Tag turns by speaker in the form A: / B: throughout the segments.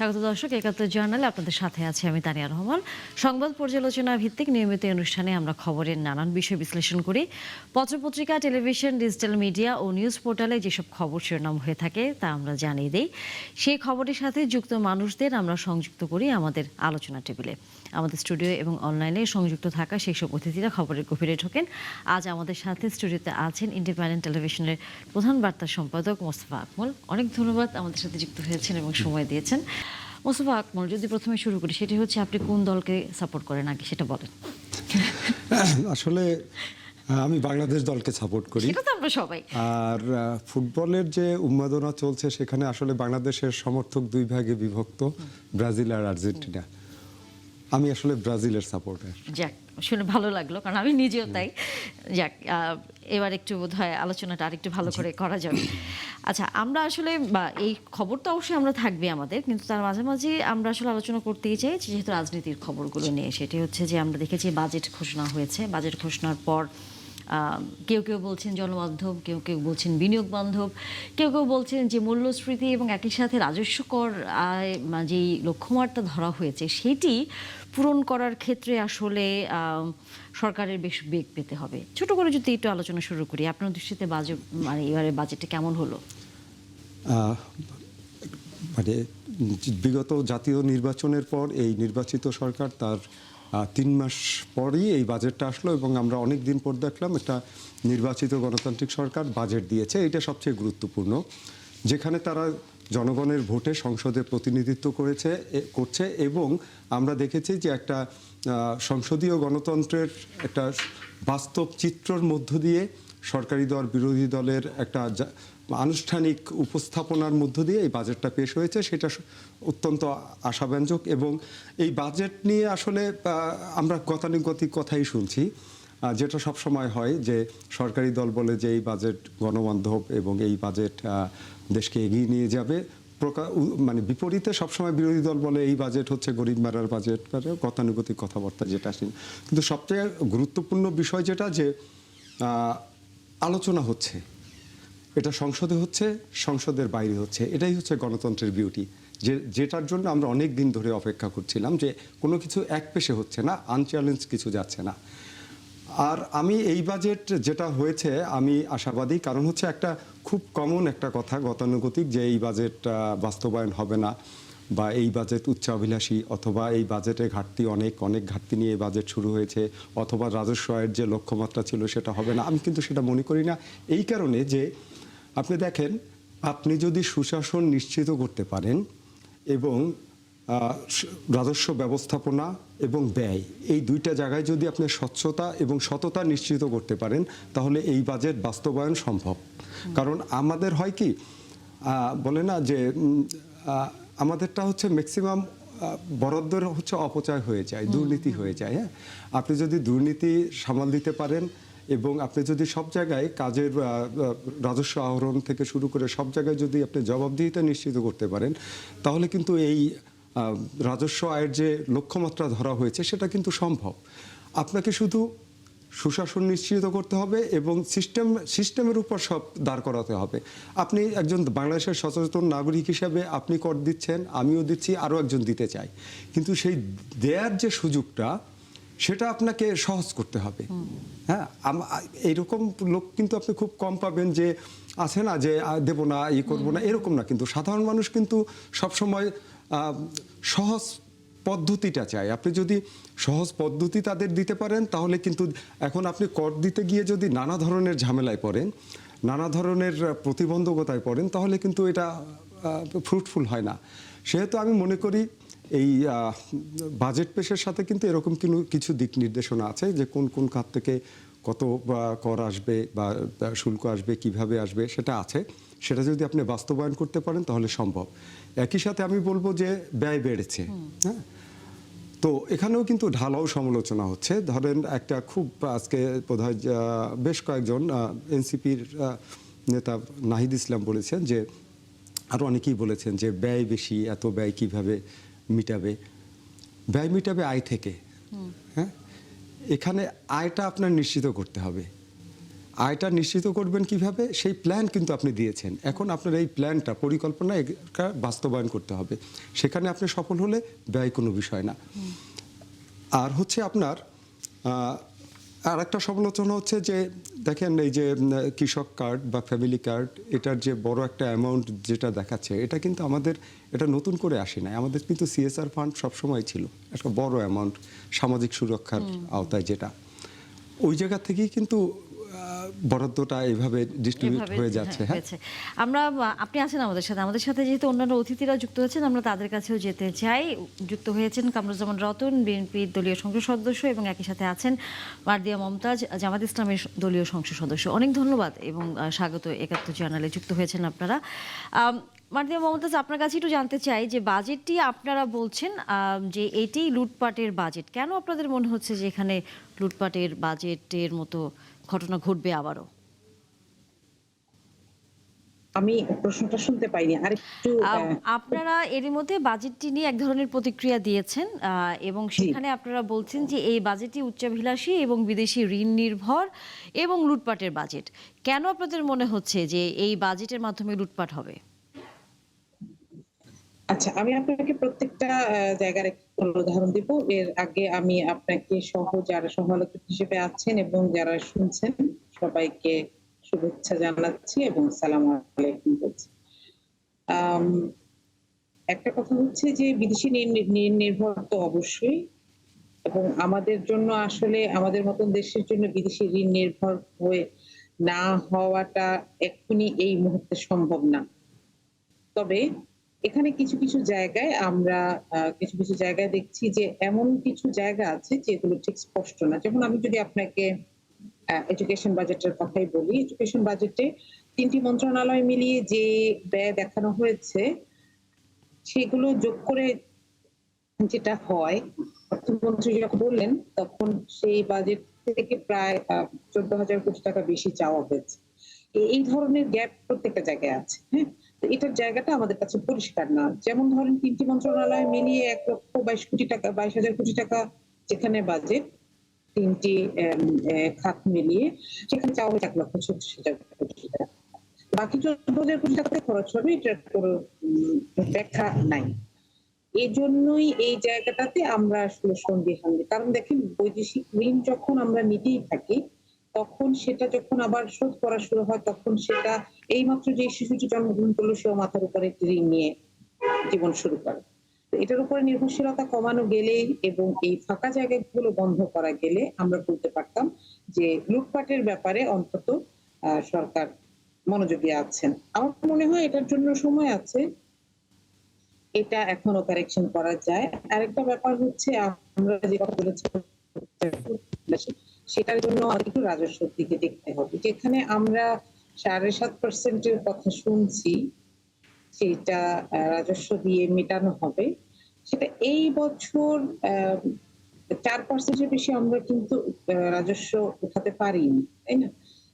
A: স্বাগত দর্শক, একাত্তর জার্নালে আপনাদের সাথে আছি আমি তানিয়া রহমান। সংবাদ পর্যালোচনা ভিত্তিক নিয়মিত অনুষ্ঠানে আমরা খবরের নানান বিষয় বিশ্লেষণ করি। পত্রপত্রিকা, টেলিভিশন, ডিজিটাল মিডিয়া ও নিউজ পোর্টালে যেসব খবর শিরোনাম হয়ে থাকে তা আমরা জানিয়ে দিই। সেই খবরের সাথে যুক্ত মানুষদের আমরা সংযুক্ত করি আমাদের আলোচনা টেবিলে। আমাদের স্টুডিও এবং অনলাইনে সংযুক্ত থাকা সেই সব অতিথিরা খবরের গভীরে ঢোকেন। আজ আমাদের সাথে স্টুডিওতে আছেন ইন্ডিপেন্ডেন্ট টেলিভিশনের প্রধান বার্তা সম্পাদক মোস্তফা আকমল। অনেক ধন্যবাদ আমাদের সাথে যুক্ত হয়েছেন এবং সময় দিয়েছেন। মোস্তফা আকমল, যদি প্রথমে শুরু করি, সেটি হচ্ছে আপনি কোন দলকে সাপোর্ট করেন আগে সেটা বলেন।
B: আসলে আমি বাংলাদেশ দলকে সাপোর্ট করি।
A: সেটা তো আমরা সবাই।
B: আর ফুটবলের যে উন্মাদনা চলছে সেখানে আসলে বাংলাদেশের সমর্থক দুই ভাগে বিভক্ত, ব্রাজিল আর আর্জেন্টিনা। আমি আসলে ব্রাজিলের সাপোর্টার।
A: যাক, শুনে ভালো লাগলো, কারণ আমি নিজেও তাই। যাক, এবার একটু বোধহয় আলোচনাটা আরেকটু ভালো করে করা যাবে। আচ্ছা, আমরা আসলে এই খবর তো অবশ্যই আমরা থাকবে আমাদের, কিন্তু তার মাঝে মাঝে আমরা আসলে আলোচনা করতেই চাই যেহেতু রাজনীতির খবরগুলো নিয়ে। সেটি হচ্ছে যে আমরা দেখেছি বাজেট ঘোষণা হয়েছে। বাজেট ঘোষণার পর কেউ কেউ বলছেন জনবান্ধব, কেউ কেউ বলছেন বিনিয়োগ বান্ধব, কেউ কেউ বলছেন যে মূল্যস্ফীতি এবং একই সাথে রাজস্ব কর যেই লক্ষ্যমাত্রা ধরা হয়েছে সেটি পূরণ করার ক্ষেত্রে আসলে সরকারের বেশ বেগ পেতে হবে। ছোট করে যদি একটু আলোচনা শুরু করি, আপনার দৃষ্টিতে বাজেট এবারে বাজেটটা কেমন হলো?
B: মানে বিগত জাতীয় নির্বাচনের পর এই নির্বাচিত সরকার তার 3 মাস পরই এই বাজেটটা আসলো এবং আমরা অনেক দিন পর দেখলাম একটা নির্বাচিত গণতান্ত্রিক সরকার বাজেট দিয়েছে। এটা সবচেয়ে গুরুত্বপূর্ণ, যেখানে তারা জনগণের ভোটে সংসদে প্রতিনিধিত্ব করছে এবং আমরা দেখেছি যে একটা সংসদীয় গণতন্ত্রের একটা বাস্তব চিত্রর মধ্য দিয়ে সরকারি দল বিরোধী দলের একটা আনুষ্ঠানিক উপস্থাপনার মধ্য দিয়ে এই বাজেটটা পেশ হয়েছে। সেটা অত্যন্ত আশাব্যঞ্জক এবং এই বাজেট নিয়ে আসলে আমরা গতানুগতিক কথাই শুনছি, যেটা সব সময় হয় যে সরকারি দল বলে যে এই বাজেট গণবান্ধব এবং এই বাজেট দেশকে এগিয়ে নিয়ে যাবে। মানে বিপরীতে সবসময় বিরোধী দল বলে এই বাজেট হচ্ছে গরিব মারার বাজেট, গতানুগতিক কথাবার্তা যেটা আসেন। কিন্তু সবচেয়ে গুরুত্বপূর্ণ বিষয় যেটা যে আলোচনা হচ্ছে, এটা সংসদে হচ্ছে, সংসদের বাইরে হচ্ছে। এটাই হচ্ছে গণতন্ত্রের বিউটি, যেটার জন্য আমরা অনেক দিন ধরে অপেক্ষা করছিলাম যে কোনো কিছু একপেশে হচ্ছে না, আনচ্যালেঞ্জ কিছু যাচ্ছে না। আর আমি এই বাজেট যেটা হয়েছে আমি আশাবাদী, কারণ হচ্ছে একটা খুব কমন একটা কথা গতানুগতিক যে এই বাজেট বাস্তবায়ন হবে না বা এই বাজেট উচ্চাভিলাষী অথবা এই বাজেটে ঘাটতি অনেক ঘাটতি নিয়ে বাজেট শুরু হয়েছে অথবা রাজস্ব আয়ের যে লক্ষ্যমাত্রা ছিল সেটা হবে না। আমি কিন্তু সেটা মনে করি না, এই কারণে যে আপনি দেখেন, আপনি যদি সুশাসন নিশ্চিত করতে পারেন এবং রাজস্ব ব্যবস্থাপনা এবং ব্যয়, এই দুইটা জায়গায় যদি আপনি স্বচ্ছতা এবং সততা নিশ্চিত করতে পারেন তাহলে এই বাজেট বাস্তবায়ন সম্ভব। কারণ আমাদের হয় কি বলে না যে আমাদেরটা হচ্ছে ম্যাক্সিমাম বরাদ্দের হচ্ছে অপচয় হয়ে যায়, দুর্নীতি হয়ে যায়। হ্যাঁ, আপনি যদি দুর্নীতি সামাল দিতে পারেন এবং আপনি যদি সব জায়গায় কাজের রাজস্ব আহরণ থেকে শুরু করে সব জায়গায় যদি আপনি জবাবদিহিতা নিশ্চিত করতে পারেন তাহলে কিন্তু এই রাজস্ব আয়ের যে লক্ষ্যমাত্রা ধরা হয়েছে সেটা কিন্তু সম্ভব। আপনাকে শুধু সুশাসন নিশ্চিত করতে হবে এবং সিস্টেমের উপর সব দাঁড় করাতে হবে। আপনি একজন বাংলাদেশের সচেতন নাগরিক হিসাবে আপনি কর দিচ্ছেন, আমিও দিচ্ছি, আরও একজন দিতে চাই, কিন্তু সেই দেয়ার যে সুযোগটা সেটা আপনাকে সহজ করতে হবে। হ্যাঁ, এইরকম লোক কিন্তু আপনি খুব কম পাবেন যে আছে না যে দেবো না, ই করবো না, এরকম না। কিন্তু সাধারণ মানুষ কিন্তু সবসময় সহজ পদ্ধতিটা চায়। আপনি যদি সহজ পদ্ধতি তাদের দিতে পারেন তাহলে কিন্তু এখন আপনি কর দিতে গিয়ে যদি নানা ধরনের ঝামেলায় পড়েন, নানা ধরনের প্রতিবন্ধকতায় পড়েন তাহলে কিন্তু এটা ফ্রুটফুল হয় না। সেহেতু আমি মনে করি এই বাজেট পেশের সাথে কিন্তু এরকম কিছু দিক নির্দেশনা আছে যে কোন কোন খাত থেকে কত কর আসবে বা শুল্ক আসবে, কিভাবে আসবে সেটা আছে। সেটা যদি আপনি বাস্তবায়ন করতে পারেন তাহলে সম্ভব। একই সাথে আমি বলবো যে ব্যয় বেড়েছে। হ্যাঁ, তো এখানেও কিন্তু ঢালাও সমালোচনা হচ্ছে। ধরেন একটা খুব আজকে বোধহয় বেশ কয়েকজন এনসিপির নেতা নাহিদ ইসলাম বলেছেন যে, আরও অনেকেই বলেছেন যে ব্যয় বেশি, এত ব্যয় কিভাবে মিটাবে? ব্যয় মিটাবে আয় থেকে। হ্যাঁ, এখানে আয়টা আপনার নিশ্চিত করতে হবে। আয়টা নিশ্চিত করবেন কিভাবে, সেই প্ল্যান কিন্তু আপনি দিয়েছেন। এখন আপনার এই প্ল্যানটা, পরিকল্পনা বাস্তবায়ন করতে হবে। সেখানে আপনি সফল হলে ব্যয় কোনো বিষয় না। আর হচ্ছে আপনার আর একটা সমালোচনা হচ্ছে যে দেখেন এই যে কৃষক কার্ড বা ফ্যামিলি কার্ড, এটার যে বড় একটা অ্যামাউন্ট যেটা দেখাচ্ছে, এটা কিন্তু আমাদের এটা নতুন করে আসে নাই। আমাদের কিন্তু সিএসআর ফান্ড সবসময় ছিল একটা বড় অ্যামাউন্ট, সামাজিক সুরক্ষার আওতায়, যেটা ওই জায়গা থেকেই কিন্তু বরাদ্দটা এভাবে ডিস্ট্রিবিউট
A: এভাবে
B: হয়ে যাচ্ছে। হ্যাঁ,
A: হয়েছে। আমরা আপনি আছেন আমাদের সাথে যেহেতু অন্যান্য অতিথিরা যুক্ত হয়েছেন, আমরা তাদের কাছেও যেতে চাই। যুক্ত হয়েছেন কামরুজ্জামান রতন, বিএনপির দলীয় সংসদ সদস্য, এবং একই সাথে আছেন মার্দিয়া মমতাজ, জামাত ইসলামের দলীয় সংসদ সদস্য। অনেক ধন্যবাদ এবং স্বাগত একাত্তর চ্যানেলে যুক্ত হয়েছেন আপনারা। মার্দিয়া মমতাজ, আপনার কাছে একটু জানতে চাই যে বাজেটটি আপনারা বলছেন যে এটি লুটপাটের বাজেট, কেন আপনাদের মনে হচ্ছে যে এখানে লুটপাটের বাজেটের মতো ঘটনা ঘটবে আবারও?
C: আমি প্রশ্নটা শুনতে পাইনি, আরেকটু
A: আপনারা এরই মধ্যে বাজেটটি নিয়ে এক ধরনের প্রতিক্রিয়া দিয়েছেন এবং
C: জি।
A: সেখানে আপনারা বলছেন যে এই বাজেটটি উচ্চাভিলাষী এবং বিদেশি ঋণ নির্ভর এবং লুটপাটের বাজেট। কেন আপনাদের মনে হচ্ছে যে এই বাজেটের মাধ্যমে লুটপাট হবে?
C: আচ্ছা, আমি আপনাকে প্রত্যেকটা জায়গার একটা উদাহরণ দিব। এর আগে আমি আপনাকে সহ যারা সহ-আলোচক হিসেবে আছেন এবং যারা শুনছেন সবাইকে শুভেচ্ছা জানাচ্ছি এবং আসসালামু আলাইকুম বলছি। আম একটা কথা হচ্ছে যে বিদেশি ঋণ নির্ভর তো অবশ্যই, এবং আমাদের জন্য আসলে আমাদের মতন দেশের জন্য বিদেশি ঋণ নির্ভর হয়ে না হওয়াটা এক্ষুনি এই মুহূর্তে সম্ভব না। তবে এখানে কিছু, কিছু জায়গায় আমরা কিছু জায়গায় দেখছি যে এমন কিছু জায়গা আছে যেগুলো ঠিক স্পষ্ট না। যেমন আমি যদি আপনাকে এডুকেশন বাজেটের কথাই বলি। এডুকেশন বাজেটে ৩ টি মন্ত্রণালয় মিলিয়ে যে ব্যয় দেখানো হয়েছে, সেগুলো যোগ করে যেটা হয়, অর্থমন্ত্রী যখন বললেন তখন সেই বাজেট থেকে প্রায় ১৪,০০০ কোটি টাকা বেশি চাওয়া হয়েছে। এই ধরনের গ্যাপ প্রত্যেকটা জায়গায় আছে। হ্যাঁ? তো এটার জায়গাটা আমাদের কাছে পরিষ্কার না। যেমন ধরেন ৩ টি মন্ত্রণালয় মিলিয়ে ১,২২,০০০ কোটি টাকা যেখানে বাজেট, ৩ টি খাত মিলিয়ে সেখানে চাওয়া হয়েছে ১,৩৬,০০০ কোটি টাকা। বাকি ১৪,০০০ কোটি টাকাতে খরচ হবে, এটার কোনো ব্যাখ্যা নাই। এজন্যই এই জায়গাটাতে আমরা আসলে সন্দিহান। কারণ দেখেন, বৈদেশিক ঋণ যখন আমরা নিতেই থাকি, তখন সেটা যখন আবার শোধ করা শুরু হয়, তখন সেটা এইমাত্র যে শিশুটি জন্মগ্রহণ করলো সেও মাথার উপরে একটি ঋণ নিয়ে জীবন শুরু করে। তো এটার উপরে নির্ভরশীলতা কমানো গেলেই এবং এই ফাঁকা জায়গাগুলো বন্ধ করা গেলে আমরা বলতে পারতাম যে লুটপাটের ব্যাপারে অন্তত সরকার মনোযোগী আছেন। আমার মনে হয় এটার জন্য সময় আছে, এটা এখনো কারেকশন করা যায়। আরেকটা ব্যাপার হচ্ছে, আমরা যে কথা বলেছি সেটার জন্য একটু রাজস্বের দিকে দেখতে হবে। যেখানে আমরা ৭.৫% এর কথা শুনছি, সেটা রাজস্ব দিয়ে মেটানো হবে, সেটা এই বছর ৪% এর বেশি আমরা কিন্তু রাজস্ব উঠাতে পারিনি, তাই না?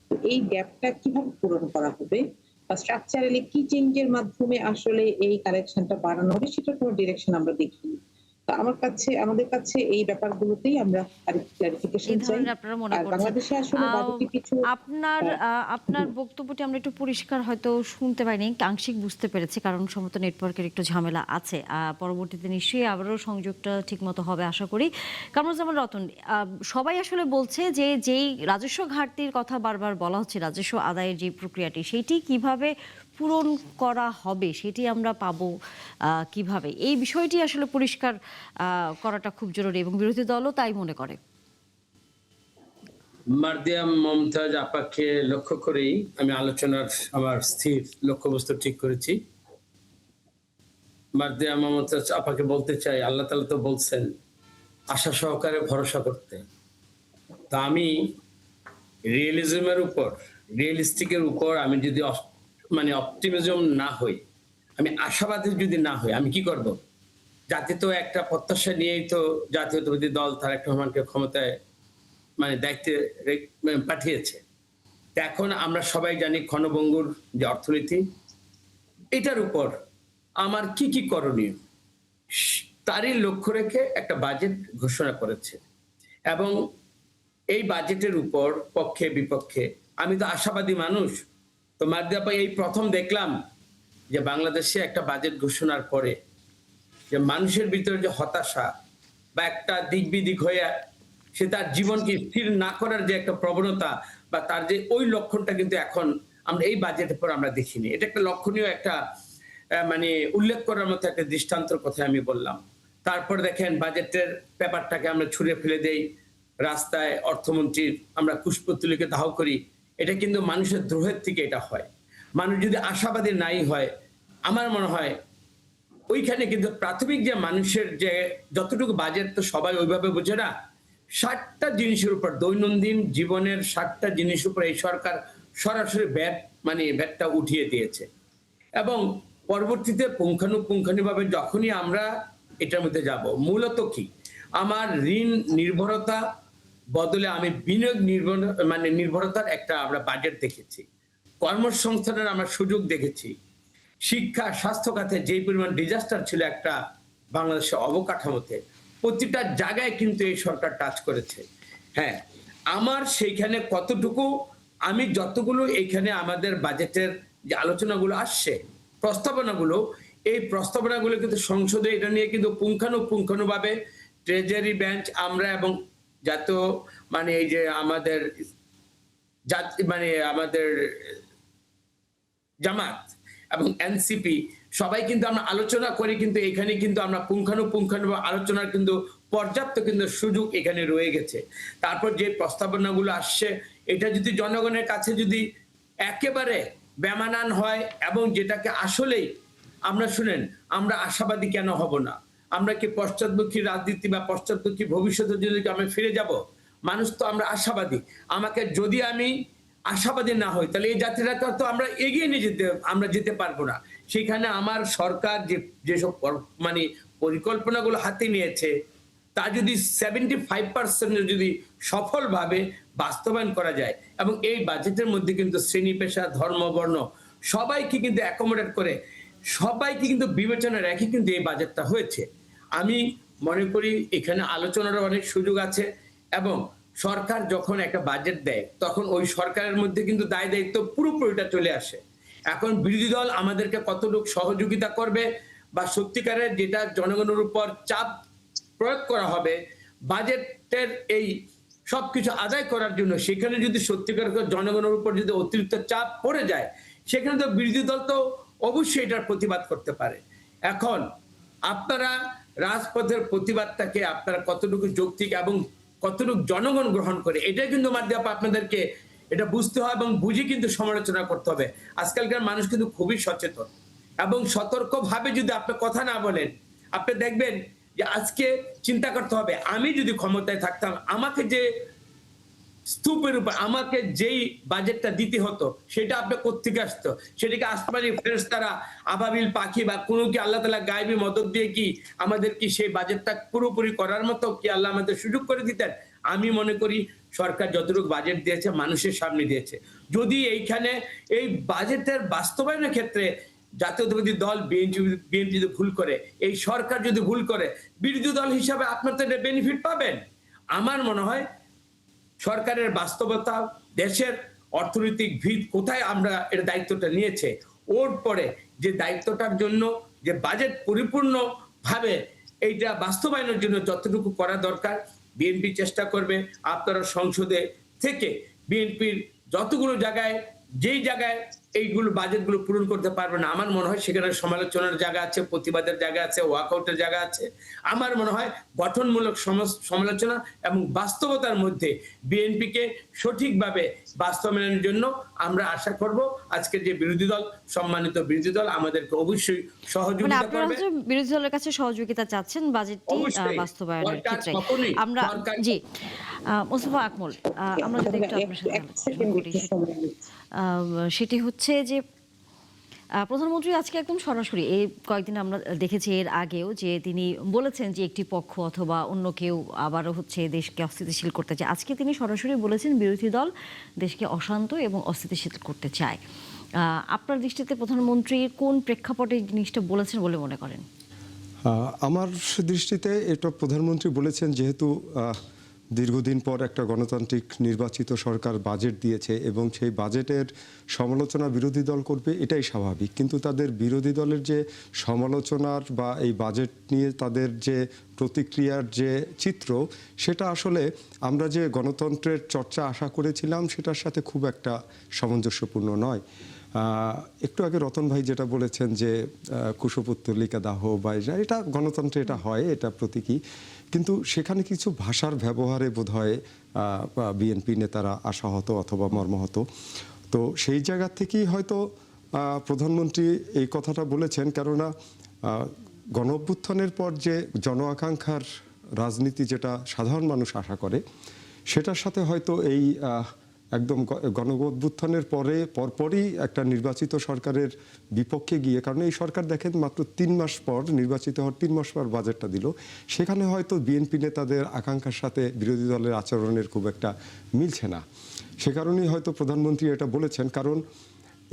C: তো এই গ্যাপটা কিভাবে পূরণ করা হবে বা স্ট্রাকচারালি কি চেঞ্জের মাধ্যমে আসলে এই কালেকশনটা বাড়ানো হবে, সেটার কোনো ডিরেকশন আমরা দেখিনি। তো আমাদের কাছে এই ব্যাপারগুলোতেই আমরা আরেকটু ক্লারিফিকেশন
A: এই
C: চাই।
A: ধরনের আপনারা মনে
C: আর
A: করছেন।
C: বাংলাদেশে আসলে বাজেটে কিছু
A: আপনার আপনার বক্তব্যটি আমরা একটু পরিষ্কার হয়তো শুনতে পাইনি, আংশিক বুঝতে পেরেছি, কারণ সম্ভবত নেটওয়ার্কের একটু ঝামেলা আছে। পরবর্তীতে নিশ্চয়ই আবারও সংযোগটা ঠিকমতো হবে আশা করি। কামরুজ্জামান রতন, সবাই আসলে বলছে যে যেই রাজস্ব ঘাটতির কথা বারবার বলা হচ্ছে, রাজস্ব আদায়ের যে প্রক্রিয়াটি, সেইটি কিভাবে পূরণ করা হবে, সেটি আমরা পাবো কিভাবে, এই বিষয়টি আসলে পরিষ্কার করাটা খুব জরুরি এবং বিরোধী দলও তাই মনে করে।
D: মার্দিয়াম মমতাজ আপাকে লক্ষ্য করেই আমি আলোচনার আমার স্থির লক্ষ্যবস্তু ঠিক করেছি। মার্দিয়াম মমতাজ আপাকে বলতে চাই, আল্লাহ তাআলা তো বলছেন আশা সহকারে ভরসা করতে। তা আমি রিয়েলিজমের উপর, রিয়েলিস্টিকের উপর আমি যদি মানে অপটিমিজম না হই, আমি আশাবাদী যদি না হই, আমি কি করব? জাতি তো একটা প্রত্যাশা নিয়েই তো জাতীয়তাবাদী দল তারেক রহমানকে ক্ষমতায় মানে দায়িত্বে পাঠিয়েছে। এখন আমরা সবাই জানি ক্ষণভঙ্গুর যে অর্থনীতি, এটার উপর আমার কি কি করণীয় তারই লক্ষ্য রেখে একটা বাজেট ঘোষণা করেছে এবং এই বাজেটের উপর পক্ষে বিপক্ষে আমি তো আশাবাদী মানুষ। তো মার্দিয়াপা এই প্রথম দেখলাম যে বাংলাদেশে একটা বাজেট ঘোষণার পরে যে মানুষের ভিতরে যে হতাশা বা একটা দিক বিদিক হয়ে সে তার জীবনকে স্থির না করার যে একটা প্রবণতা বা তার যে ওই লক্ষণটা কিন্তু এখন আমরা এই বাজেটের পর আমরা দেখিনি। এটা একটা লক্ষণীয় একটা মানে উল্লেখ করার মতো একটা দৃষ্টান্তর কথা আমি বললাম। তারপর দেখেন বাজেটের পেপারটাকে আমরা ছুঁড়ে ফেলে দেই রাস্তায়, অর্থমন্ত্রীর আমরা পুষ্পতুলিকে দাহ করি। এটা কিন্তু মানুষের দ্রোহের থেকে এটা হয়। মানুষ যদি আশাবাদী নাই হয়, আমার মনে হয় ওইখানে কিন্তু প্রাথমিক যে মানুষের যে যতটুকু বাজেট তো সবাই ওইভাবে বোঝে না। 60টা জিনিসের উপর, দৈনন্দিন জীবনের 60টা জিনিসের উপর এই সরকার সরাসরি ভ্যাটটা উঠিয়ে দিয়েছে। এবং পরবর্তীতে পুঙ্খানুপুঙ্খানুভাবে যখনই আমরা এটার মধ্যে যাব, মূলত কি আমার ঋণ নির্ভরতা বদলে আমি বিনিয়োগ নির্ভরতার একটা আমরা বাজেট দেখেছি। কর্মসংস্থানের আমরা সুযোগ দেখেছি। শিক্ষা স্বাস্থ্য খাতে যে পরিমাণ ডিজাস্টার ছিল একটা বাংলাদেশের অবকাঠামোতে, প্রতিটা জায়গায় কিন্তু এই সরকার টাচ করেছে। হ্যাঁ, আমার সেইখানে কতটুকু আমি যতগুলো এইখানে আমাদের বাজেটের যে আলোচনাগুলো আসছে, প্রস্তাবনাগুলো, এই প্রস্তাবনাগুলো কিন্তু সংসদে এটা নিয়ে কিন্তু পুঙ্খানুপুঙ্খানুভাবে ট্রেজারি বেঞ্চ আমরা এবং জাতীয় এই যে আমাদের আমাদের জামাত এবং এনসিপি সবাই কিন্তু আমরা আলোচনা করি, কিন্তু এখানে কিন্তু আমরা পুঙ্খানুপুঙ্খানু আলোচনার কিন্তু পর্যাপ্ত কিন্তু সুযোগ এখানে রয়ে গেছে। তারপর যে প্রস্তাবনাগুলো আসছে এটা যদি জনগণের কাছে যদি একেবারে বেমানান হয় এবং যেটাকে আসলেই আমরা শুনেন, আমরা আশাবাদী কেন হব না? আমরা কি পশ্চাৎমুখী রাজনীতি বা পশ্চাৎমুখী ভবিষ্যতের জন্য কি আমরা ফিরে যাব? মানুষ তো আমরা আশাবাদী। আমাকে যদি আমি আশাবাদী না হই তাহলে এই জাতিটা তো আমরা এগিয়ে নিয়ে যেতে পারবো না। সেখানে আমার সরকার যেসব পরিকল্পনাগুলো হাতে নিয়েছে তা যদি 75% যদি সফলভাবে বাস্তবায়ন করা যায়, এবং এই বাজেটের মধ্যে কিন্তু শ্রেণী পেশা ধর্ম বর্ণ সবাইকে কিন্তু অ্যাকোমোডেট করে সবাইকে কিন্তু বিবেচনা রেখে কিন্তু এই বাজেটটা হয়েছে। আমি মনে করি এখানে আলোচনার অনেক সুযোগ আছে, এবং সরকার যখন একটা বাজেট দেয় তখন ওই সরকারের মধ্যে কিন্তু দায় দায়িত্ব পুরোপুরিটা চলে আসে। এখন বিরোধী দল আমাদেরকে কতটুকু সহযোগিতা করবে বা সত্যিকারের যেটা জনগণের উপর চাপ প্রয়োগ করা হবে বাজেটের এই সবকিছু আদায় করার জন্য, সেখানে যদি সত্যিকার জনগণের উপর যদি অতিরিক্ত চাপ পড়ে যায় সেখানে তো বিরোধী দল তো অবশ্যই এটার প্রতিবাদ করতে পারে। এখন আপনারা রাজপথের প্রতিবাদটাকে আপনারা কতটুকু যৌক্তিক এবং কতটুকু জনগণ গ্রহণ করে এটা কিন্তু মাধ্যমে আপনাদেরকে এটা বুঝতে হয় এবং বুঝে কিন্তু সমালোচনা করতে হবে। আজকালকার মানুষ কিন্তু খুবই সচেতন এবং সতর্কভাবে যদি আপনি কথা না বলেন, আপনি দেখবেন যে আজকে চিন্তা করতে হবে আমি যদি ক্ষমতায় থাকতাম আমাকে যে স্তূপের উপর আমাকে যেই বাজেটটা দিতে হতো সেটা আপনার কোত্থেকে আসতো? সেটাকে আসমানি ফেরেশতারা আবাবিল পাখি বা কোনো কি আল্লাহ তাআলা গায়েবী মদদ দিয়ে কি আমাদের কি সেই বাজেটটা পুরোপুরি করার মতো কি আল্লাহ আমাদের সুযোগ করে দিতেন? আমি মনে করি সরকার যতটুকু বাজেট দিয়েছে মানুষের সামনে দিয়েছে। যদি এইখানে এই বাজেটের বাস্তবায়নের ক্ষেত্রে জাতীয়তাবাদী দল বিএনপি যদি ভুল করে, এই সরকার যদি ভুল করে, বিরোধী দল হিসাবে আপনার তো এটা বেনিফিট পাবেন। আমার মনে হয় সরকারের বাস্তবতা, দেশের অর্থনৈতিক ভিত কোথায় আমরা এর দায়িত্বটা নিয়েছে, ওর পরে যে দায়িত্বটার জন্য যে বাজেট পরিপূর্ণভাবে এইটা বাস্তবায়নের জন্য যতটুকু করা দরকার বিএনপি চেষ্টা করবে। আপনারা সংসদে থেকে বিএনপির যতগুলো জায়গায় যেই জায়গায় এইগুলো বাজেটগুলো পূরণ করতে পারবে না, আমার মনে হয় সেখানে সমালোচনার জায়গা আছে, প্রতিবাদের জায়গা আছে, ওয়াকআউটের জায়গা আছে। আমার মনে হয় গঠনমূলক সমালোচনা এবং বাস্তবতার মধ্যে বিএনপিকে সঠিকভাবে বাস্তবায়নের জন্য আমরা আশা করব আজকের যে বিরোধী দল, সম্মানিত বিরোধী দল আমাদেরকে অবশ্যই সহযোগিতা করবে।
A: আপনারা যে বিরোধী দলের কাছে সহযোগিতা চাচ্ছেন বাজেটটি বাস্তবায়নের ক্ষেত্রে। আমরা জি মোস্তফা আকমল, আমরা যদি একটু আপনার সাথে আলোচনা করি সেটি হচ্ছে যে প্রধানমন্ত্রী আজকে একদম সরাসরি এই কয়েকদিন আমরা দেখেছি এর আগেও যে তিনি বলেছেন যে একটি পক্ষ অথবা অন্য কেউ আবারও হচ্ছে দেশকে অস্থিতিশীল করতে চায়। আজকে তিনি সরাসরি বলেছেন বিরোধী দল দেশকে অশান্ত এবং অস্থিতিশীল করতে চায়। আপনার দৃষ্টিতে প্রধানমন্ত্রী কোন প্রেক্ষাপটে এই জিনিসটা বলেছেন বলে মনে করেন?
B: আমার দৃষ্টিতে এটা প্রধানমন্ত্রী বলেছেন যেহেতু দীর্ঘদিন পর একটা গণতান্ত্রিক নির্বাচিত সরকার বাজেট দিয়েছে এবং সেই বাজেটের সমালোচনা বিরোধী দল করবে, এটাই স্বাভাবিক। কিন্তু তাদের বিরোধী দলের যে সমালোচনার বা এই বাজেট নিয়ে তাদের যে প্রতিক্রিয়ার যে চিত্র, সেটা আসলে আমরা যে গণতন্ত্রের চর্চা আশা করেছিলাম সেটার সাথে খুব একটা সামঞ্জস্যপূর্ণ নয়। একটু আগে রতন ভাই যেটা বলেছেন যে কুশপুত্তলিকা দাহ বা এটা গণতন্ত্রে এটা হয়, এটা প্রতীকী, কিন্তু সেখানে কিছু ভাষার ব্যবহারে বোধহয় বিএনপি নেতারা আশাহত অথবা মর্মাহত। তো সেই জায়গা থেকেই হয়তো প্রধানমন্ত্রী এই কথাটা বলেছেন, কেননা গণ অভ্যুত্থানের পর যে জন আকাঙ্ক্ষার রাজনীতি যেটা সাধারণ মানুষ আশা করে, সেটার সাথে হয়তো এই একদম গণ অভ্যুত্থানের পরপরই একটা নির্বাচিত সরকারের বিপক্ষে গিয়ে, কারণ এই সরকার দেখেন মাত্র 3 মাস পর নির্বাচিত হওয়ার 3 মাস পর বাজেটটা দিল, সেখানে হয়তো বিএনপি নেতাদের আকাঙ্ক্ষার সাথে বিরোধী দলের আচরণের খুব একটা মিলছে না। সে কারণেই হয়তো প্রধানমন্ত্রী এটা বলেছেন, কারণ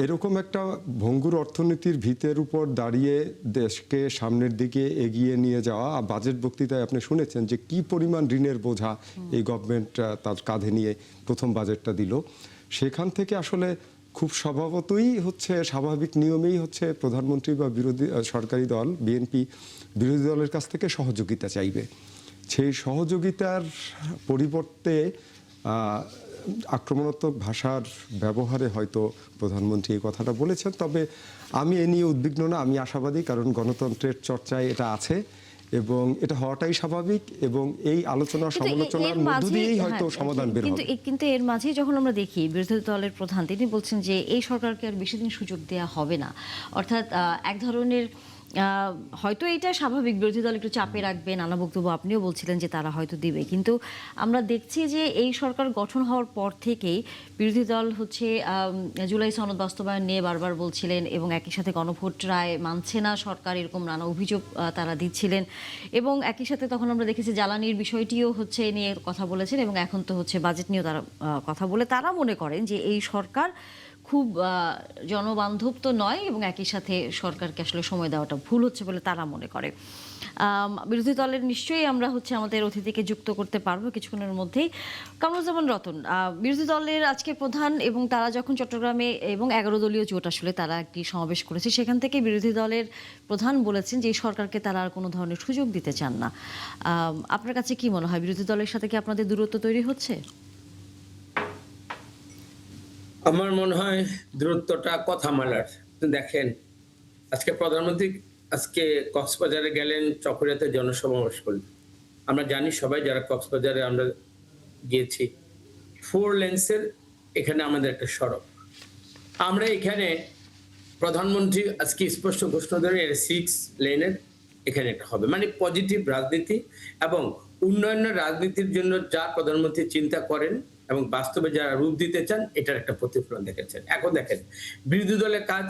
B: এরকম একটা ভঙ্গুর অর্থনীতির ভিতের উপর দাঁড়িয়ে দেশকে সামনের দিকে এগিয়ে নিয়ে যাওয়া। বাজেট বক্তৃতায় আপনি শুনেছেন যে কি পরিমাণ ঋণের বোঝা এই গভর্নমেন্ট তার কাঁধে নিয়ে প্রথম বাজেটটা দিল। সেখান থেকে আসলে খুব স্বভাবতই হচ্ছে, স্বাভাবিক নিয়মেই হচ্ছে প্রধানমন্ত্রী বা বিরোধী সরকারি দল বিএনপি বিরোধী দলের কাছ থেকে সহযোগিতা চাইবে। সেই সহযোগিতার পরিবর্তে আক্রমণাত্মক ভাষার ব্যবহারে হয়তো প্রধানমন্ত্রী এই কথাটা বলেছেন। তবে আমি এ নিয়ে উদ্বিগ্ন না, আমি আশাবাদী, কারণ গণতন্ত্রের চর্চায় এটা আছে এবং এটা হওয়াটাই স্বাভাবিক, এবং এই আলোচনা সমালোচনার মধ্য দিয়েই হয়তো সমাধান বের হবে।
A: কিন্তু এর মাঝেই যখন আমরা দেখি বিরোধী দলের প্রধান তিনি বলছেন যে এই সরকারকে আর বেশি দিন সুযোগ দেওয়া হবে না, অর্থাৎ এক ধরনের হয়তো এটা স্বাভাবিক, বিরোধী দল একটু চাপে রাখবে, নানা বক্তব্য আপনিও বলছিলেন যে তারা হয়তো দিবে, কিন্তু আমরা দেখছি যে এই সরকার গঠন হওয়ার পর থেকেই বিরোধী দল হচ্ছে জুলাই সনদ বাস্তবায়ন নিয়ে বারবার বলছিলেন এবং একই সাথে গণভোট রায় মানছে না সরকার, এরকম নানা অভিযোগ তারা দিচ্ছিলেন। এবং একই সাথে তখন আমরা দেখেছি জ্বালানির বিষয়টিও হচ্ছে নিয়ে কথা বলেছেন, এবং এখন তো হচ্ছে বাজেট নিয়েও তারা কথা বলে তারা মনে করেন যে এই সরকার খুব জনবান্ধব তো নয়, এবং একই সাথে সরকারকে আসলে সময় দেওয়াটা ভুল হচ্ছে বলে তারা মনে করে। বিরোধী দলের নিশ্চয়ই আমরা হচ্ছে আমাদের অতিথিকে যুক্ত করতে পারবো কিছুক্ষণের মধ্যেই। কামরুজ্জামান রতন, বিরোধী দলের আজকে প্রধান এবং তারা যখন চট্টগ্রামে এবং 11 দলীয় জোট আসলে তারা একটি সমাবেশ করেছে, সেখান থেকে বিরোধী দলের প্রধান বলেছেন যে এই সরকারকে তারা আর কোনো ধরনের সুযোগ দিতে চান না। আপনার কাছে কি মনে হয়, বিরোধী দলের সাথে কি আপনাদের দূরত্ব তৈরি হচ্ছে?
D: আমার মনে হয় দূরত্বটা কথা মালার। দেখেন, আজকে প্রধানমন্ত্রী আজকে কক্সবাজারে গেলেন, চকরিয়াতে জনসমাবেশ করলেন। আমরা জানি সবাই যারা কক্সবাজারে আমরা গিয়েছি, 4 লেন্সের এখানে আমাদের একটা সড়ক। আমরা এখানে প্রধানমন্ত্রী আজকে স্পষ্ট ঘোষণা দেন 6 লেনের এখানে একটা হবে, মানে পজিটিভ রাজনীতি এবং উন্নয়নের রাজনীতির জন্য যা প্রধানমন্ত্রী চিন্তা করেন এবং বাস্তবে যারা রূপ দিতে চান, এটার একটা প্রতিফলন দেখেছেন। এখন দেখেন, বিরোধী দলের কাজ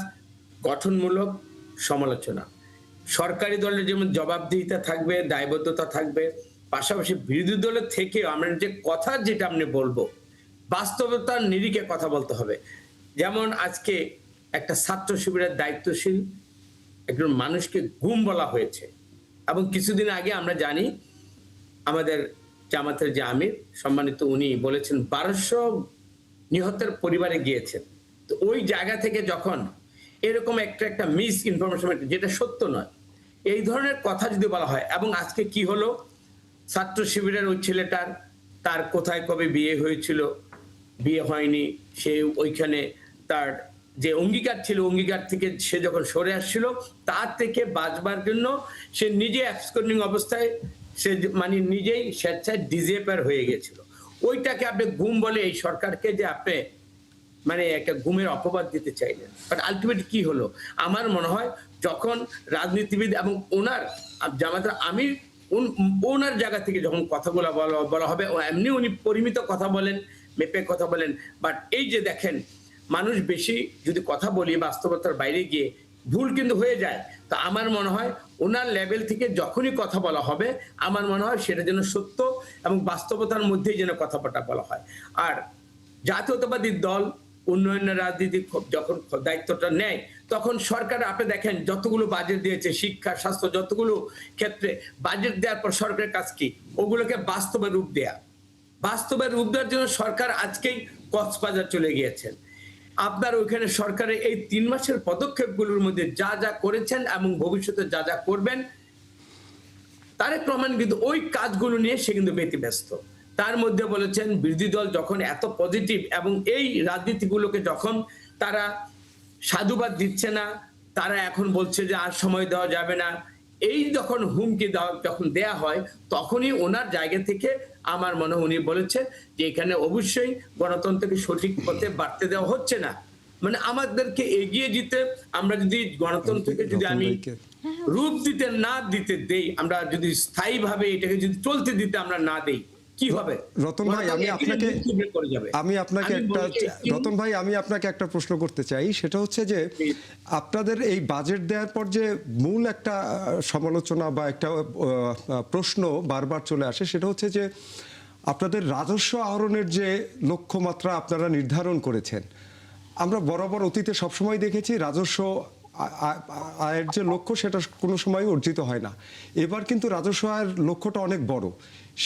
D: গঠনমূলক সমালোচনা, সরকারি দলের যেমন জবাবদিহিতা থাকবে, দায়বদ্ধতা থাকবে, পাশাপাশি বিরোধী দলের থেকে আমরা যে কথা যেটা আপনি বলবো বাস্তবতার নিরিখে কথা বলতে হবে। যেমন আজকে একটা ছাত্র শিবিরের দায়িত্বশীল একজন মানুষকে গুম বলা হয়েছে, এবং কিছুদিন আগে আমরা জানি আমাদের জামাতের যে আমির সম্মানিত, উনি বলেছেন 1200 নিহতের পরিবারে গিয়েছেন। তো ওই জায়গা থেকে যখন এরকম একটা মিস ইনফরমেশন, যেটা সত্য নয়, এই ধরনের কথা যদি বলা হয়, এবং আজকে কি হলো, ছাত্র শিবিরের ওই ছেলেটার তার কোথায় কবে বিয়ে হয়েছিল, বিয়ে হয়নি, সে ওইখানে তার যে অঙ্গীকার ছিল, অঙ্গীকার থেকে সে যখন সরে আসছিল, তার থেকে বাঁচবার জন্য সে নিজে অ্যাবসকন্ডিং অবস্থায় সে মানে নিজেই স্বেচ্ছায় ডিজেপার হয়ে গেছিল। ওইটাকে আপনি গুম বলে এই সরকারকে যে আপনি মানে একটা গুমের অপবাদ দিতে চাইলেন, বাট আলটিমেট কি হলো? আমার মনে হয় যখন রাজনীতিবিদ এবং ওনার জামাতের আমির ওনার জায়গা থেকে যখন কথাগুলো বলা হবে, এমনি উনি পরিমিত কথা বলেন, মেপে কথা বলেন, বাট এই যে দেখেন, মানুষ বেশি যদি কথা বলি বাস্তবতার বাইরে গিয়ে ভুল কিন্তু হয়ে যায়। তো আমার মনে হয় ওনার লেভেল থেকে যখনই কথা বলা হবে, আমার মনে হয় সেটা যেন সত্য এবং বাস্তবতার মধ্যেই যেন কথাবার্তা বলা হয়। আর জাতীয়তাবাদী দল উন্নয়নের রাজনীতি যখন দায়িত্বটা নেয়, তখন সরকার আপনি দেখেন যতগুলো বাজেট দিয়েছে, শিক্ষা, স্বাস্থ্য, যতগুলো ক্ষেত্রে বাজেট দেওয়ার পর সরকারের কাজ কি? ওগুলোকে বাস্তবে রূপ দেয়া। বাস্তবে রূপ দেওয়ার জন্য সরকার আজকেই কক্সবাজার চলে গিয়েছেন। আপনার ওইখানে সরকারের এই 3 মাসের পদক্ষেপগুলোর মধ্যে যা যা করেছেন এবং ভবিষ্যতে যা যা করবেন, তারেক রহমান কিন্তু ওই কাজগুলো নিয়ে সে কিন্তু ব্যতিব্যস্ত। তার মধ্যে বলেছেন বিরোধী দল যখন এত পজিটিভ এবং এই রাজনীতিগুলোকে যখন তারা সাধুবাদ দিচ্ছে না, তারা এখন বলছে যে আর সময় দেওয়া যাবে না, এই যখন হুমকি যখন দেয়া হয়, তখনই ওনার জায়গা থেকে আমার মনে হয় উনি বলেছেন যে এখানে অবশ্যই গণতন্ত্রকে সঠিক পথে বাড়তে দেওয়া হচ্ছে না। মানে আমাদেরকে এগিয়ে যেতে, আমরা যদি গণতন্ত্রকে যদি আমি রূপ দিতে দেই, আমরা যদি স্থায়ীভাবে এটাকে যদি চলতে দিতে আমরা না দেই, কি হবে?
B: রতন ভাই, আমি আপনাকে একটা প্রশ্ন করতে চাই। সেটা হচ্ছে যে আপনাদের এই বাজেট দেওয়ার পর যে মূল একটা সমালোচনা বা একটা প্রশ্ন বারবার চলে আসে, সেটা হচ্ছে যে আপনাদের রাজস্ব আহরণের যে লক্ষ্যমাত্রা আপনারা নির্ধারণ করেছেন, আমরা বরাবর অতীতে সবসময় দেখেছি রাজস্ব আয়ের যে লক্ষ্য সেটা কোনো সময় অর্জিত হয় না। এবার কিন্তু রাজস্ব আয়ের লক্ষ্যটা অনেক বড়।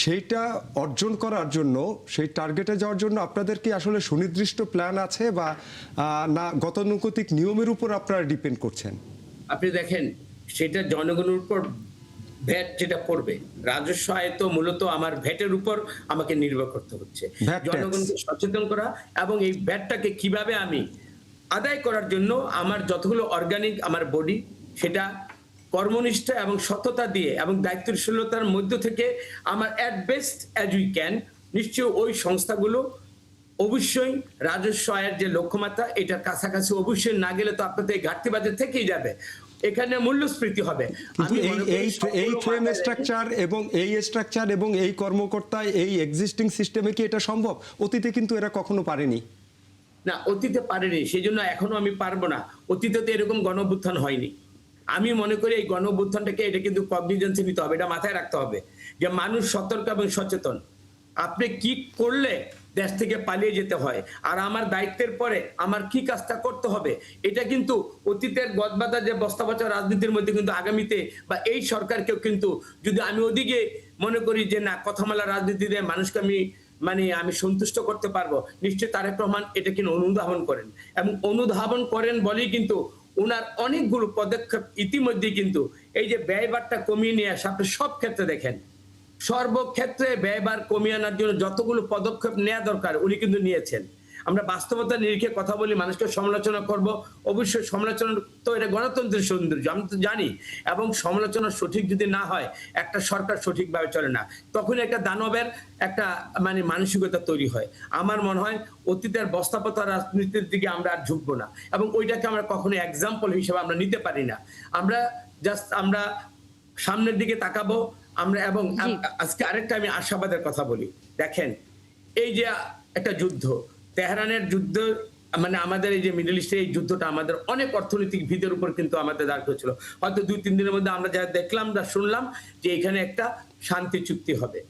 B: সেইটা অর্জন করার জন্য, সেই টার্গেটে যাওয়ার জন্য আপনাদের কি আসলে সুনির্দিষ্ট প্ল্যান আছে, বা না গতানুগতিক নিয়মের উপর আপনারা ডিপেন্ড করছেন?
D: আপনি দেখেন, সেটা জনগণের উপর ভ্যাট যেটা পড়বে, রাজস্ব আয় তো মূলত আমার ভ্যাটের উপর আমাকে নির্ভর করতে হচ্ছে। জনগণকে সচেতন করা এবং এই ভ্যাটটাকে কিভাবে আমি আদায় করার জন্য আমার যতগুলো অর্গানিক আমার বডি, সেটা কর্মনিষ্ঠা এবং সততা দিয়ে এবং দায়িত্বশীলতার মধ্য থেকে আমার at best as we can, নিশ্চয়ই ওই সংস্থাগুলো অবশ্যই রাজস্ব আয়ের যে লক্ষ্যমাত্রা এটার কাছাকাছি অবশ্যই না গেলে তো আপনাদের এই ঘাটতি বাজেট থেকেই যাবে, এখানে মূল্যস্ফীতি হবে।
B: এই ফ্রেম স্ট্রাকচার এবং এই কর্মকর্তা, এই এক্সিস্টিং সিস্টেমে কি এটা সম্ভব? অতীতে কিন্তু এরা কখনো পারেনি।
D: না, অতীতে পারেনি, সেই জন্য এখনো আমি পারবো না। অতীতে তো এরকম গণঅভ্যুত্থান হয়নি। আমি মনে করি এই গণঅভ্যুত্থানটাকে এটা কিন্তু কগনিজেন্সে নিতে হবে, এটা মাথায় রাখতে হবে যে মানুষ সতর্ক এবং সচেতন। আপনি কি করলে দেশ থেকে পালিয়ে যেতে হয়, আর আমার দায়িত্বের পরে আমার কি কাজটা করতে হবে, এটা কিন্তু অতীতের গদবাদা যে বস্তাপচা রাজনীতির মধ্যে কিন্তু আগামীতে বা এই সরকারকেও কিন্তু যদি আমি ওদিকে মনে করি যে না কথামালা রাজনীতিতে মানুষকে আমি সন্তুষ্ট করতে পারবো, নিশ্চয়ই তারেক রহমান এটা কিন্তু অনুধাবন করেন, এবং অনুধাবন করেন বলেই কিন্তু ওনার অনেকগুলো পদক্ষেপ ইতিমধ্যে কিন্তু এই যে ব্যয়ভারটা কমিয়ে নিয়ে আসা, আপনি সব ক্ষেত্রে দেখেন, সর্বক্ষেত্রে ব্যয়ভার কমিয়ে আনার জন্য যতগুলো পদক্ষেপ নেওয়া দরকার উনি কিন্তু নিয়েছেন। আমরা বাস্তবতা নিরিখে কথা বলি, মানুষকে সমালোচনা করব, অবশ্যই সমালোচনা তো এটা গণতন্ত্রের সৌন্দর্য, আমি তো জানি। এবং সমালোচনা সঠিক যদি না হয়, একটা সরকার সঠিকভাবে চলে না, তখন একটা দানবের একটা মানসিকতা তৈরি হয়। আমার মনে হয় অতীতের বস্তাপচা রাজনীতির দিকে আমরা আর ঝুঁকবো না, এবং ওইটাকে আমরা কখনো এক্সাম্পল হিসেবে আমরা নিতে পারি না। আমরা সামনের দিকে তাকাবো আমরা। এবং আজকে আরেকটা আমি আশাবাদের কথা বলি, দেখেন এই যে একটা যুদ্ধ, তেহরানের যুদ্ধ, আমাদের এই যে মিডল ইস্টের এই যুদ্ধটা আমাদের অনেক অর্থনৈতিক ভিতের উপর কিন্তু আমাদের দাঁড় করেছিল। হয়তো 2-3 দিনের মধ্যে আমরা যা দেখলাম, যা শুনলাম যে এখানে একটা শান্তি চুক্তি হবে।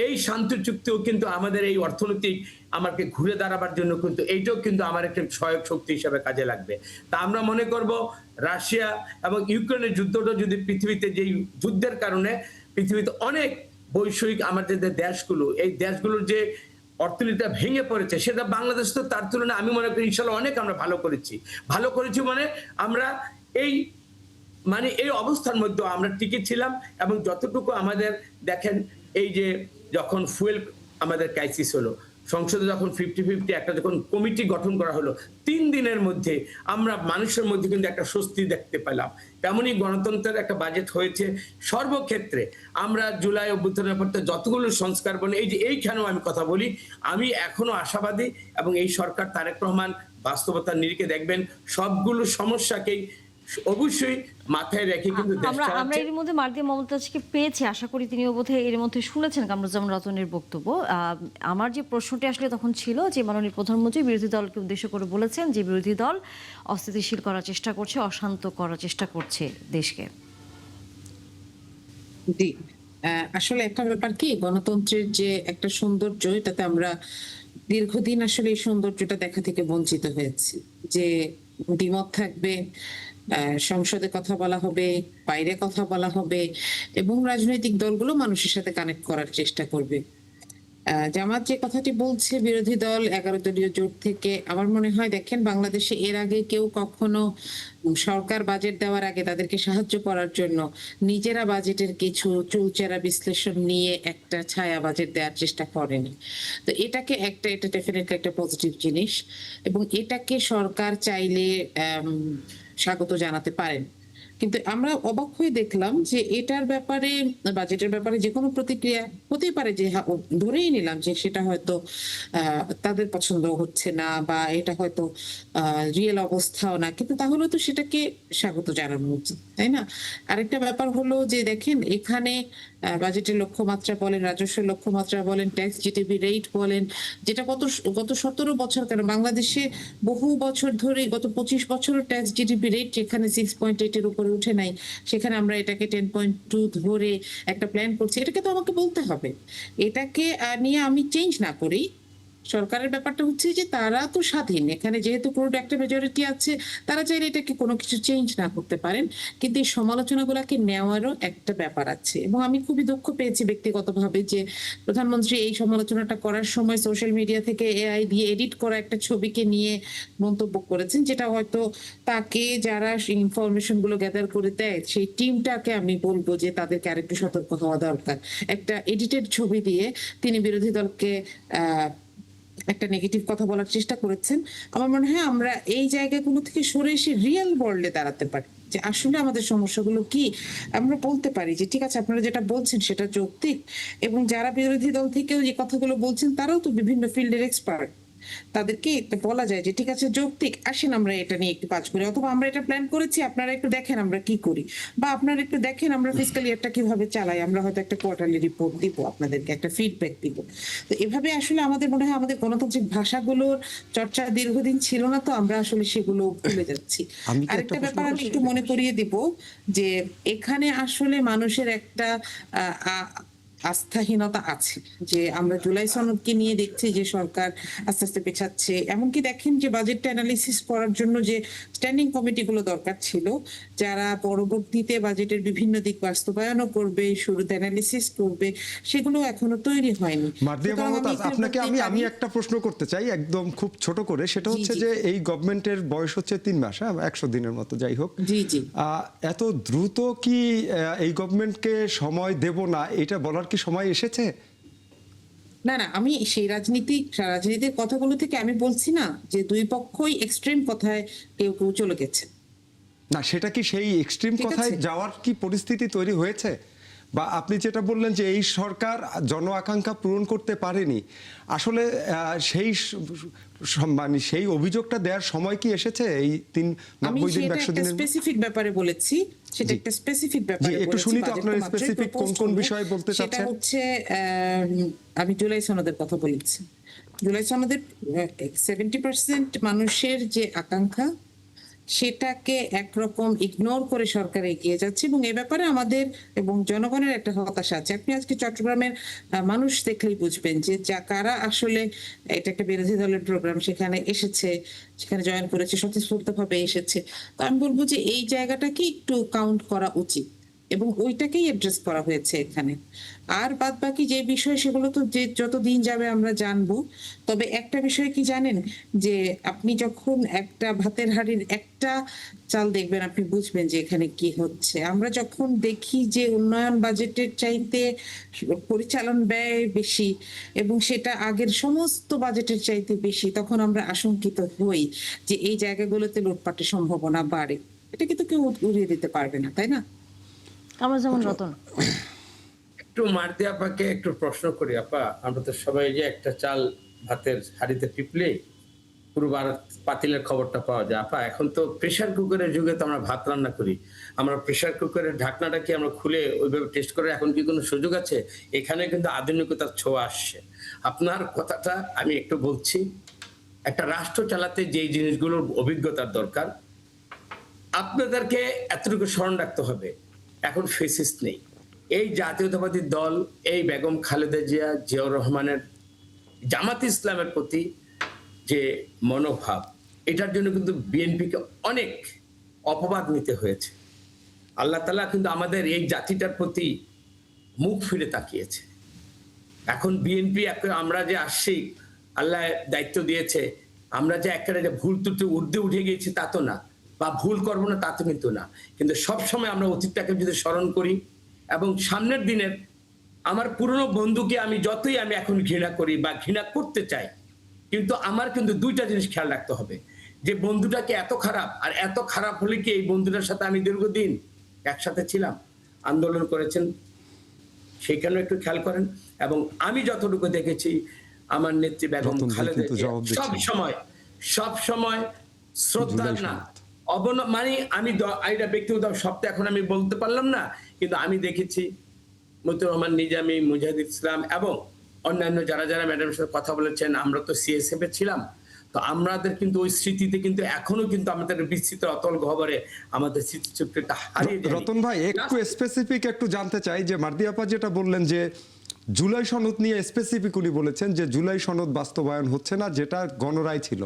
D: এই শান্তি চুক্তিও কিন্তু আমাদের এই অর্থনৈতিক আমাকে ঘুরে দাঁড়াবার জন্য কিন্তু এইটাও কিন্তু আমার একটা সহায়ক শক্তি হিসেবে কাজে লাগবে। তা আমরা মনে করব রাশিয়া এবং ইউক্রেনের যুদ্ধটা যদি পৃথিবীতে যেই যুদ্ধের কারণে পৃথিবীতে অনেক বৈষয়িক আমাদের যে দেশগুলো, এই দেশগুলোর যে অর্থনীতিটা ভেঙে পড়েছে, সেটা বাংলাদেশ তো তার তুলনায় আমি মনে করি ইনশাল্লাহ অনেক আমরা ভালো করেছি আমরা এই অবস্থার মধ্যে আমরা টিকে ছিলাম। এবং যতটুকু আমাদের দেখেন, এই যে যখন ফুয়েল আমাদের ক্রাইসিস হলো, সংসদে যখন 50-50 একটা যখন কমিটি গঠন করা হলো, 3 দিনের মধ্যে আমরা মানুষের মধ্যে কিন্তু একটা স্বস্তি দেখতে পেলাম। তেমনই গণতন্ত্রের একটা বাজেট হয়েছে সর্বক্ষেত্রে। আমরা জুলাই অভ্যুত্থানের পর যতগুলো সংস্কার বলে, এই যে এইখানেও আমি কথা বলি, আমি এখনো আশাবাদী, এবং এই সরকার তারেক রহমান বাস্তবতার নিরিখে দেখবেন সবগুলো সমস্যাকেই অবশ্যই মাথায় রেখে কিন্তু
A: আমরা এর মধ্যে মার্দিয়া মমতাজকে পেয়েছি, আশা করি তিনিও বোধহয় এর মধ্যে শুনেছেন কামরুজ্জামান রতনের বক্তব্য। আমার যে প্রশ্নটি আসলে তখন ছিল যে মাননীয় প্রধানমন্ত্রী বিরোধী দলকে উদ্দেশ্য করে বলেছেন যে বিরোধী দল অস্থিতিশীল করার চেষ্টা করছে, অশান্ত করার চেষ্টা করছে দেশকে।
E: জি, আসলে একটা ব্যাপার কি, গণতন্ত্রের যে একটা সৌন্দর্য, এটাতে আমরা দীর্ঘদিন আসলে এই সৌন্দর্যটা দেখা থেকে বঞ্চিত হয়েছি। যে দ্বিমত থাকবে, সংসদে কথা বলা হবে, বাইরে কথা বলা হবে, এবং রাজনৈতিক দলগুলো মানুষের সাথে কানেক্ট করার চেষ্টা করবে। জামাত যে কথাটি বলছে বিরোধী দল 11 দলীয় জোট থেকে, আমার মনে হয় দেখেন বাংলাদেশে এর আগে কেউ কখনো সরকার বাজেট দেওয়ার আগে তাদেরকে সাহায্য করার জন্য নিজেরা বাজেটের কিছু চুলচেরা বিশ্লেষণ নিয়ে একটা ছায়া বাজেট দেওয়ার চেষ্টা করেনি। তো এটা ডেফিনেটলি একটা পজিটিভ জিনিস, এবং এটাকে সরকার চাইলে স্বাগত জানাতে পারেন। কিন্তু আমরা অবাক হয়ে দেখলাম যে এটার ব্যাপারে, বাজেটের ব্যাপারে যে কোনো প্রতিক্রিয়া হতেই পারে, যে ধরেই নিলাম যে সেটা হয়তো তাদের পছন্দ হচ্ছে না, বা এটা হয়তো রিয়েল অবস্থাও না, কিন্তু তাহলে তো সেটাকে স্বাগত জানানো উচিত, তাই না? আরেকটা ব্যাপার হলো যে দেখেন এখানে বাজেটের লক্ষ্যমাত্রা বলেন, রাজস্ব লক্ষ্যমাত্রা বলেন, ট্যাক্স জিডিপি রেট বলেন, যেটা গত 17 বছর, কেন বাংলাদেশে বহু বছর ধরে, গত 25 বছরের ট্যাক্স জিডিপি রেট যেখানে 6.8 এর উপরে উঠে নাই, সেখানে আমরা এটাকে 10.2 ধরে একটা প্ল্যান করছি। এটাকে তো আমাকে বলতে হবে। এটাকে নিয়ে আমি চেঞ্জ না করি। সরকারের ব্যাপারটা হচ্ছে যে তারা তো স্বাধীন, এখানে যেহেতু ক্রোড একটা মেজরিটি আছে, তারা চাইলে এটাকে কোনো কিছু চেঞ্জ না করতে পারেন, কিন্তু এই সমালোচনাগুলোকে নেওয়ারও একটা ব্যাপার আছে। এবং আমি খুবই দুঃখ পেয়েছি ব্যক্তিগতভাবে যে প্রধানমন্ত্রী এই সমালোচনাটা করার সময় সোশ্যাল মিডিয়া থেকে এআই দিয়ে এডিট করা একটা ছবিকে নিয়ে মন্তব্য করেছেন, যেটা হয়তো তাকে যারা ইনফরমেশন গুলো গ্যাদার করে দেয় সেই টিমটাকে আমি বলবো যে তাদেরকে আরেকটু সতর্ক হওয়া দরকার। একটা এডিটেড ছবি দিয়ে তিনি বিরোধী দলকে একটা নেগেটিভ কথা বলার চেষ্টা করেছেন। আমার মনে হয় আমরা এই জায়গাগুলো থেকে সরে এসে রিয়েল ওয়ার্ল্ডে দাঁড়াতে পারি, যে আসলে আমাদের সমস্যাগুলো কি। আমরা বলতে পারি যে ঠিক আছে, আপনারা যেটা বলছেন সেটা যৌক্তিক, এবং যারা বিরোধী দল থেকেও যে কথাগুলো বলছেন তারাও তো বিভিন্ন ফিল্ডের এক্সপার্ট, তাদেরকে একটা বলা যায় যে ঠিক আছে যৌক্তিক, আসেন আমরা এটা নিয়ে একটু কাজ করি, অথবা আমরা এটা প্ল্যান করেছি, আপনারা একটু দেখেন আমরা কি করি, বা আপনারা একটু দেখেন আমরা ফিসক্যাল ইয়ারটা কিভাবে চালাই, আমরা হয়তো একটা কোয়ার্টারলি রিপোর্ট দিব, আপনাদেরকে একটা ফিডব্যাক দিব। তো এভাবে আসলে আমাদের মনে হয় আমাদের গণতান্ত্রিক ভাষাগুলোর চর্চা দীর্ঘদিন ছিল না, তো আমরা আসলে সেগুলো ভুলে যাচ্ছি।
B: আমি কি একটা
E: আরেকটা
B: প্রশ্ন
E: ব্যাপার আমি
B: করতে
E: একটু মনে করিয়ে দিব যে এখানে আসলে মানুষের একটা আস্থাহীনতা আছে, যে আমরা জুলাই সনদকে নিয়ে দেখছি যে সরকার আস্তে আস্তে পেছাচ্ছে। এমনকি দেখেন যে বাজেটটা অ্যানালিসিস করার জন্য যে স্ট্যান্ডিং কমিটিগুলো দরকার ছিল, যারা পরবর্তীতে বাজেটের বিভিন্ন দিক বাস্তবায়নও করবে, শুরুতে অ্যানালিসিস করবে, সেগুলো এখনো তৈরি হয়নি।
B: মার্দিয়া মমতাজ, আপনাকে আমি একটা প্রশ্ন করতে চাই একদম খুব ছোট করে, সেটা হচ্ছে যে এই গভর্নমেন্টের বয়স হচ্ছে 3 মাস, 100 দিনের মতো, যাই হোক,
E: জি জি,
B: এত দ্রুত কি এই গভর্নমেন্টকে সময় দেব না, এটা বলার কি সময় এসেছে?
E: না না, আমি সেই রাজনীতির কথাগুলো থেকে আমি বলছি না যে দুই পক্ষই এক্সট্রিম কথায় কেউ কেউ চলে গেছে।
B: না, সেটা কি সেই এক্সট্রিম
E: ঠিক
B: কথায়
E: আছে।
B: যাওয়ার কি পরিস্থিতি তৈরি হয়েছে? বা আপনি যেটা বললেন যে এই সরকার জন আকাঙ্ক্ষা পূরণ করতে পারেনি, আসলে মানে সেই অভিযোগটা দেওয়ার সময় কি এসেছে এই 90 দিন 100 দিনের?
E: স্পেসিফিক ব্যাপারে বলেছি, সেটা একটা স্পেসিফিক ব্যাপারে
B: একটু
E: বলেছি।
B: শুনি তো আপনার
E: বাজেটটা মাত্রই
B: স্পেসিফিক কোন
E: proposed
B: কোন
E: হলো।
B: বিষয়ে বলতে
E: সেটা
B: চাচ্ছেন?
E: হচ্ছে আমি জুলাই সনদের কথা বলেছি। জুলাই সনদের 70% মানুষের যে আকাঙ্ক্ষা, সেটাকে একরকম ইগনোর করে সরকার এগিয়ে যাচ্ছে, এবং এ ব্যাপারে আমাদের এবং জনগণের একটা হতাশা আছে। আপনি আজকে চট্টগ্রামের মানুষ দেখলেই বুঝবেন যে কারা আসলে, এটা একটা বিরোধী দলের প্রোগ্রাম, সেখানে এসেছে, সেখানে জয়েন করেছে, স্বতঃস্ফূর্তভাবে এসেছে। তো আমি বলবো যে এই জায়গাটাকে একটু কাউন্ট করা উচিত, এবং ওইটাকেই অ্যাড্রেস করা হয়েছে এখানে। আর বাদ বাকি যে বিষয়, সেগুলো তো যে যত দিন যাবে আমরা জানবো। তবে একটা বিষয় কি জানেন, যে আপনি যখন একটা ভাতের হাঁড়ির একটা চাল দেখবেন, আপনি বুঝবেন যে এখানে কি হচ্ছে। আমরা যখন দেখি যে উন্নয়ন বাজেটের চাইতে পরিচালন ব্যয় বেশি, এবং সেটা আগের সমস্ত বাজেটের চাইতে বেশি, তখন আমরা আশঙ্কিত হই যে এই জায়গাগুলোতে লুটপাটের সম্ভাবনা বাড়ে। এটা কিন্তু কেউ উড়িয়ে দিতে পারবে না, তাই না?
A: আমরা যেমন রতন,
D: একটু মার্দিয়া আপাকে একটু প্রশ্ন করি। আপা, আমরা তো সবাই যে একটা চাল ভাতের হাঁড়িতে টিপলে পুরো পাতিলের খবরটা পাওয়া যায়। আপা, এখন তো প্রেসার কুকারের যুগে তো আমরা ভাত রান্না করি, আমরা প্রেসার কুকারের ঢাকনাটা কি আমরা খুলে ওইভাবে টেস্ট করে এখন কি কোনো সুযোগ আছে? এখানে কিন্তু আধুনিকতার ছোঁয়া আসছে। আপনার কথাটা আমি একটু বলছি, একটা রাষ্ট্র চালাতে যেই জিনিসগুলোর অভিজ্ঞতার দরকার, আপনাদেরকে এতটুকু স্মরণ রাখতে হবে, এখন ফেসিস্ট নেই। এই জাতীয়তাবাদী দল, এই বেগম খালেদা জিয়া, জিয়াউর রহমানের জামাত ইসলামের প্রতি যে মনোভাব, এটার জন্য কিন্তু বিএনপিকে অনেক অপবাদ নিতে হয়েছে। আল্লাহ তাআলা কিন্তু আমাদের এই জাতিটার প্রতি মুখ ফিরে তাকিয়েছে। এখন বিএনপি আমরা যে আসছি, আল্লাহ দায়িত্ব দিয়েছে, আমরা যে একটা যে ভুল ত্রুটি ঊর্ধ্বে উঠে গিয়েছি তা তো না, বা ভুল করবো না তা তো কিন্তু না, কিন্তু সবসময় আমরা অতীতটাকে যদি স্মরণ করি এবং সামনের দিনের আমার পুরনো বন্ধুকে আমি যতই আমি এখন ঘৃণা করি বা ঘৃণা করতে চাই, কিন্তু আমার কিন্তু দুইটা জিনিস খেয়াল রাখতে হবে, যে বন্ধুটাকে এত খারাপ, আর এত খারাপ হলে কি এই বন্ধুটার সাথে আমি দীর্ঘদিন একসাথে ছিলাম, আন্দোলন করেছেন, সেখানেও একটু খেয়াল করেন। এবং আমি যতটুকু দেখেছি আমার নেত্রী বেগম
B: রতন ভাই
D: খালেদা
B: কিন্তু জবাব দিচ্ছেন।
D: সব সময় শ্রদ্ধা
B: জুলাই
D: না
B: সনদ।
D: মানে আমি এটা ব্যক্তিগত সবটা এখন আমি বলতে পারলাম না, কিন্তু আমি দেখেছি মতিউর রহমান নিজামী, মুজাহিদ ইসলাম এবং অন্যান্য যারা যারা ম্যাডামের সাথে কথা বলেছেন, আমরা তো সিএসএফ এ ছিলাম, তো আমাদের কিন্তু ওই স্মৃতিতে কিন্তু এখনো কিন্তু আমাদের বিস্তৃত অতল গহ্বরে আমাদের স্মৃতিচক্রটা হারিয়ে যায়নি।
B: রতন ভাই একটু স্পেসিফিক একটু জানতে চাই, যে মার্দি আপা যেটা বললেন যে জুলাই সনদ নিয়ে স্পেসিফিক উনি বলেছেন যে জুলাই সনদ বাস্তবায়ন হচ্ছে না, যেটা গণরায় ছিল,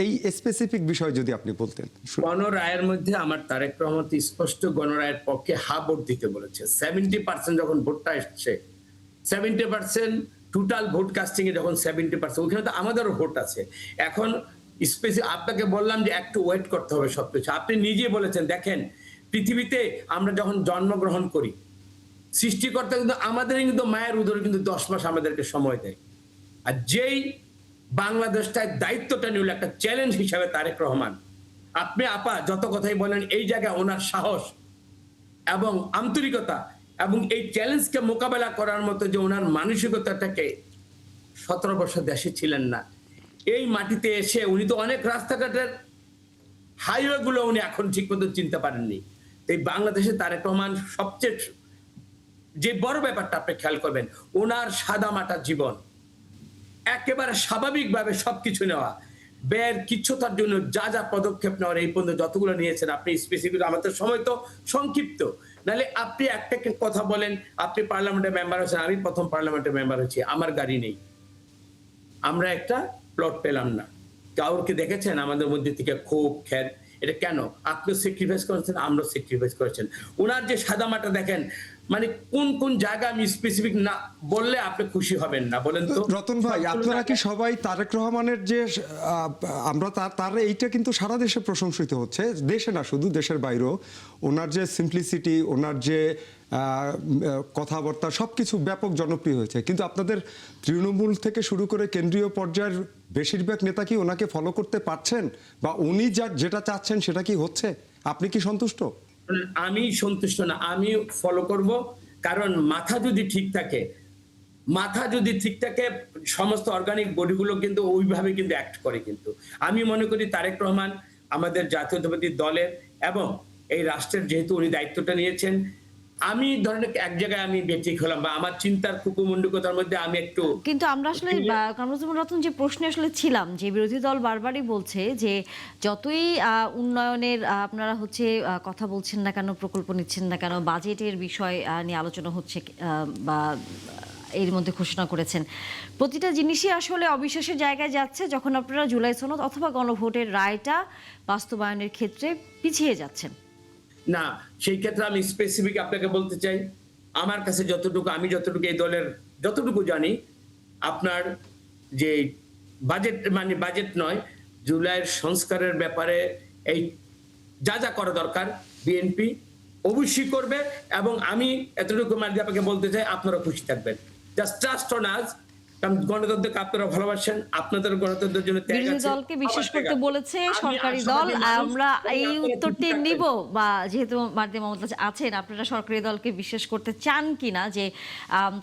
B: এই স্পেসিফিক বিষয় যদি আপনি বলতেন।
D: গণরায়ের মধ্যে আমার তারেক রহমান স্পষ্ট গণরায়ের পক্ষে হা ভোট দিতে বলেছে। 70% যখন ভোটটা এসছে, 70% টোটাল ভোট কাস্টিং এ যখন 70%, ওখানে তো আমাদেরও ভোট আছে। এখন আপনাকে বললাম যে একটু ওয়েট করতে হবে সবকিছু। আপনি নিজে বলেছেন, দেখেন পৃথিবীতে আমরা যখন জন্মগ্রহণ করি, সৃষ্টিকর্তা কিন্তু আমাদের কিন্তু মায়ের উদরে কিন্তু 10 মাস আমাদেরকে সময় দেয়। আর যেই বাংলাদেশটায় দায়িত্বটা নিল একটা চ্যালেঞ্জ হিসাবে তারেক রহমান, আপনি আপা যত কথাই বলেন, এই জায়গায় ওনার সাহস এবং আন্তরিকতা এবং এই চ্যালেঞ্জকে মোকাবেলা করার মতো যে ওনার মানসিকতাটাকে 17 বছর দেশে ছিলেন না, এই মাটিতে এসে উনি তো অনেক রাস্তাঘাটের হাইওয়ে গুলো উনি এখন ঠিক মতো চিনতে পারেননি। এই বাংলাদেশে তারেক রহমান সবচেয়ে যে বড় ব্যাপারটা আপনি খেয়াল করবেন, ওনার সাদামাটা জীবন, একেবারে স্বাভাবিকভাবে সবকিছু নেওয়া, ব্যয়ের কিচ্ছুতার জন্য যা যা পদক্ষেপ নেওয়ার এই পর্যন্ত যতগুলো নিয়েছেন আপনি স্পেসিফিক, আমাদের সময় তো সংক্ষিপ্ত, নাহলে আপনি একটা কথা বলেন, আপনি পার্লামেন্টের মেম্বার হয়েছেন, আমি প্রথম পার্লামেন্টের মেম্বার হয়েছি, আমার গাড়ি নেই, আমরা একটা প্লট পেলাম না, কাউকে দেখেছেন আমাদের মধ্যে থেকে ক্ষোভ খ্যাত, এটা কেন? আপনিও স্যাক্রিফাইস করেছেন, আমরাও স্যাক্রিফাইস করেছেন। ওনার যে সাদামাটা দেখেন, মানে কোন কোন জায়গা আমি স্পেসিফিক না বললে আপনি খুশি হবেন না, বলেন তো।
B: রতন ভাই, আপনারা কি সবাই তারেক রহমানের যে আমরা তার এইটা কিন্তু সারা দেশে প্রশংসিত হচ্ছে, দেশে না শুধু, দেশের বাইরেও, ওনার যে সিম্পলিসিটি, ওনার যে কথাবার্তা সবকিছু ব্যাপক জনপ্রিয় হয়েছে, কিন্তু আপনাদের তৃণমূল থেকে শুরু করে কেন্দ্রীয় পর্যায়ের বেশিরভাগ নেতা কি ওনাকে ফলো করতে পারছেন, বা উনি যেটা চাচ্ছেন সেটা কি হচ্ছে? আপনি কি সন্তুষ্ট?
D: আমি সন্তুষ্ট না, আমি ফলো করব, কারণ মাথা যদি ঠিক থাকে, সমস্ত অর্গানিক বডিগুলো কিন্তু ওইভাবে কিন্তু অ্যাক্ট করে। কিন্তু আমি মনে করি তারেক রহমান আমাদের জাতীয়তাবাদী দলের এবং এই রাষ্ট্রের যেহেতু উনি দায়িত্বটা নিয়েছেন, আমি ধরেন এক জায়গায় আমি বেঠিক হলাম বা আমার চিন্তার কুকুমুন্ডুকতার মধ্যে আমি একটু,
A: কিন্তু আমরা আসলে কামরুজ্জামান রতন যে প্রশ্নে আসলে ছিলাম, যে বিরোধী দল বারবারই বলছে যে যতই উন্নয়নের আপনারা হচ্ছে কথা বলছেন না কেন, প্রকল্প নিচ্ছেন না কেন, বাজেটের বিষয় নিয়ে আলোচনা হচ্ছে বা এর মধ্যে ঘোষণা করেছেন, প্রতিটা জিনিসই আসলে অবিশ্বাসের জায়গায় যাচ্ছে যখন আপনারা জুলাই সনদ অথবা গণভোটের রায়টা বাস্তবায়নের ক্ষেত্রে পিছিয়ে যাচ্ছেন।
D: না, সেই ক্ষেত্রে আমি স্পেসিফিক আপনাকে বলতে চাই, আমার কাছে আমি যতটুকু এই দলের যতটুকু জানি, আপনার যে বাজেট নয়, জুলাইয়ের সংস্কারের ব্যাপারে এই যা যা করা দরকার বিএনপি অবশ্যই করবে, এবং আমি এতটুকু মার্জি আপনাকে বলতে চাই, আপনারা খুশি থাকবেন, জাস্ট ট্রাস্ট অন আস। কারণ গণতন্ত্রকে আপনারা ভালোবাসেন, আপনাদের গণতন্ত্রের জন্য
A: বিরোধী দলকে বিশ্বাস করতে বলেছে সরকারি দল, আমরা এই উত্তরটি নিব, বা যেহেতু মার্দি মমতাজ আছেন, আপনারা সরকারি দলকে বিশ্বাস করতে চান কিনা যে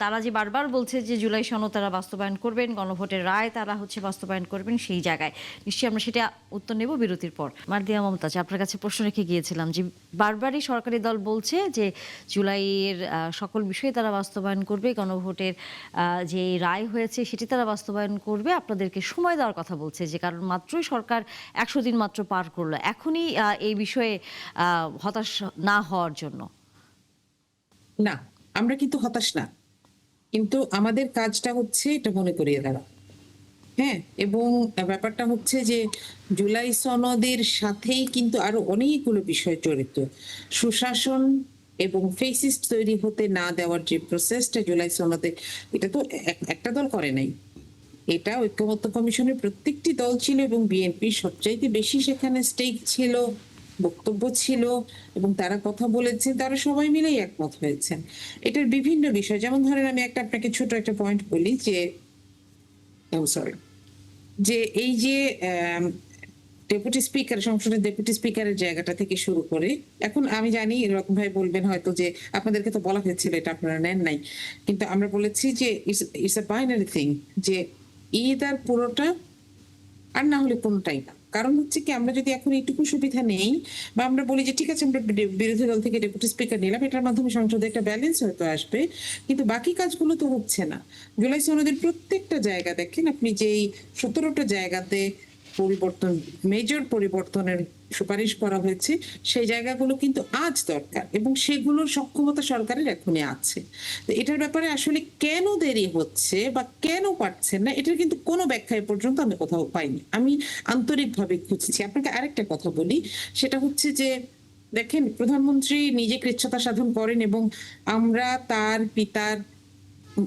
A: তারা যে বারবার বলছে যে জুলাই সনদ তারা বাস্তবায়ন করবেন, গণভোটের রায় তারা হচ্ছে বাস্তবায়ন করবেন, সেই জায়গায় নিশ্চয়ই আমরা সেটা উত্তর নেব বিরতির পর। মার্দিয়া মমতাজ, আপনার কাছে প্রশ্ন রেখে গিয়েছিলাম যে বারবারই সরকারি দল বলছে যে জুলাইয়ের সকল বিষয়ে তারা বাস্তবায়ন করবে, গণভোটের যে রায় হয়েছে সেটি তারা বাস্তবায়ন করবে, আপনাদেরকে সময় দেওয়ার কথা বলছে, যে কারণ মাত্রই সরকার 100 দিন মাত্র পার করলো, এখনই এই বিষয়ে হতাশ না হওয়ার জন্য।
E: না, আমরা কিন্তু হতাশ না, কিন্তু আমাদের কাজটা হচ্ছে এটা মনে করিয়ে দেওয়া। হ্যাঁ, এবং ব্যাপারটা হচ্ছে যে জুলাই সনদের সাথেই কিন্তু আরো অনেকগুলো বিষয় জড়িত, সুশাসন এবং ফেসিস্ট তৈরি হতে না দেওয়ার যে প্রসেসটা জুলাই সনদে, এটা তো একটা দল করে নাই, এটা ঐক্যমত্য কমিশনের প্রত্যেকটি দল ছিল এবং বিএনপি সবচাইতে বেশি সেখানে স্টেক ছিল, বক্তব্য ছিল এবং তারা কথা বলেছেন, তারা সবাই মিলেই একমত হয়েছেন। এটার বিভিন্ন বিষয়, যেমন ধরেন আমি আপনাকে ছোট একটা পয়েন্ট বলি যে সরি, যে এই যে ডেপুটি স্পিকার, সংসদের ডেপুটি স্পিকারের জায়গাটা থেকে শুরু করে, এখন আমি জানি এরকম ভাই বলবেন হয়তো যে আপনাদেরকে তো বলা হয়েছিল এটা আপনারা নেন নাই, কিন্তু আমরা বলেছি যে ইটস আ বাইনারি থিং, যে ইদার পুরোটা আর না হলে কোনোটাই না। কারণ হচ্ছে কি, আমরা যদি এখন এইটুকু সুবিধা নেই বা আমরা বলি যে ঠিক আছে আমরা বিরোধী দল থেকে ডেপুটি স্পিকার নিলাম, এটার মাধ্যমে সংসদে একটা ব্যালেন্স হয়তো আসবে, কিন্তু বাকি কাজগুলো তো হচ্ছে না। জুলাই সনদের প্রত্যেকটা জায়গা দেখেন আপনি, যেই 17টা জায়গাতে পরিবর্তন, মেজর পরিবর্তনের সুপারিশ করা হয়েছে, সেই জায়গাগুলো কিন্তু আজ দরকার এবং সেগুলোর সক্ষমতা সরকারের এখনই আছে। তো এটার ব্যাপারে আসলে কেন দেরি হচ্ছে বা কেন পারছেন না, এটার কিন্তু কোনো ব্যাখ্যা এ পর্যন্ত আমি কোথাও পাইনি। আমি আন্তরিকভাবে খুঁজছি। আপনাকে আরেকটা কথা বলি, সেটা হচ্ছে যে দেখেন প্রধানমন্ত্রী নিজে কৃচ্ছ্রতা সাধন করেন এবং আমরা তার পিতার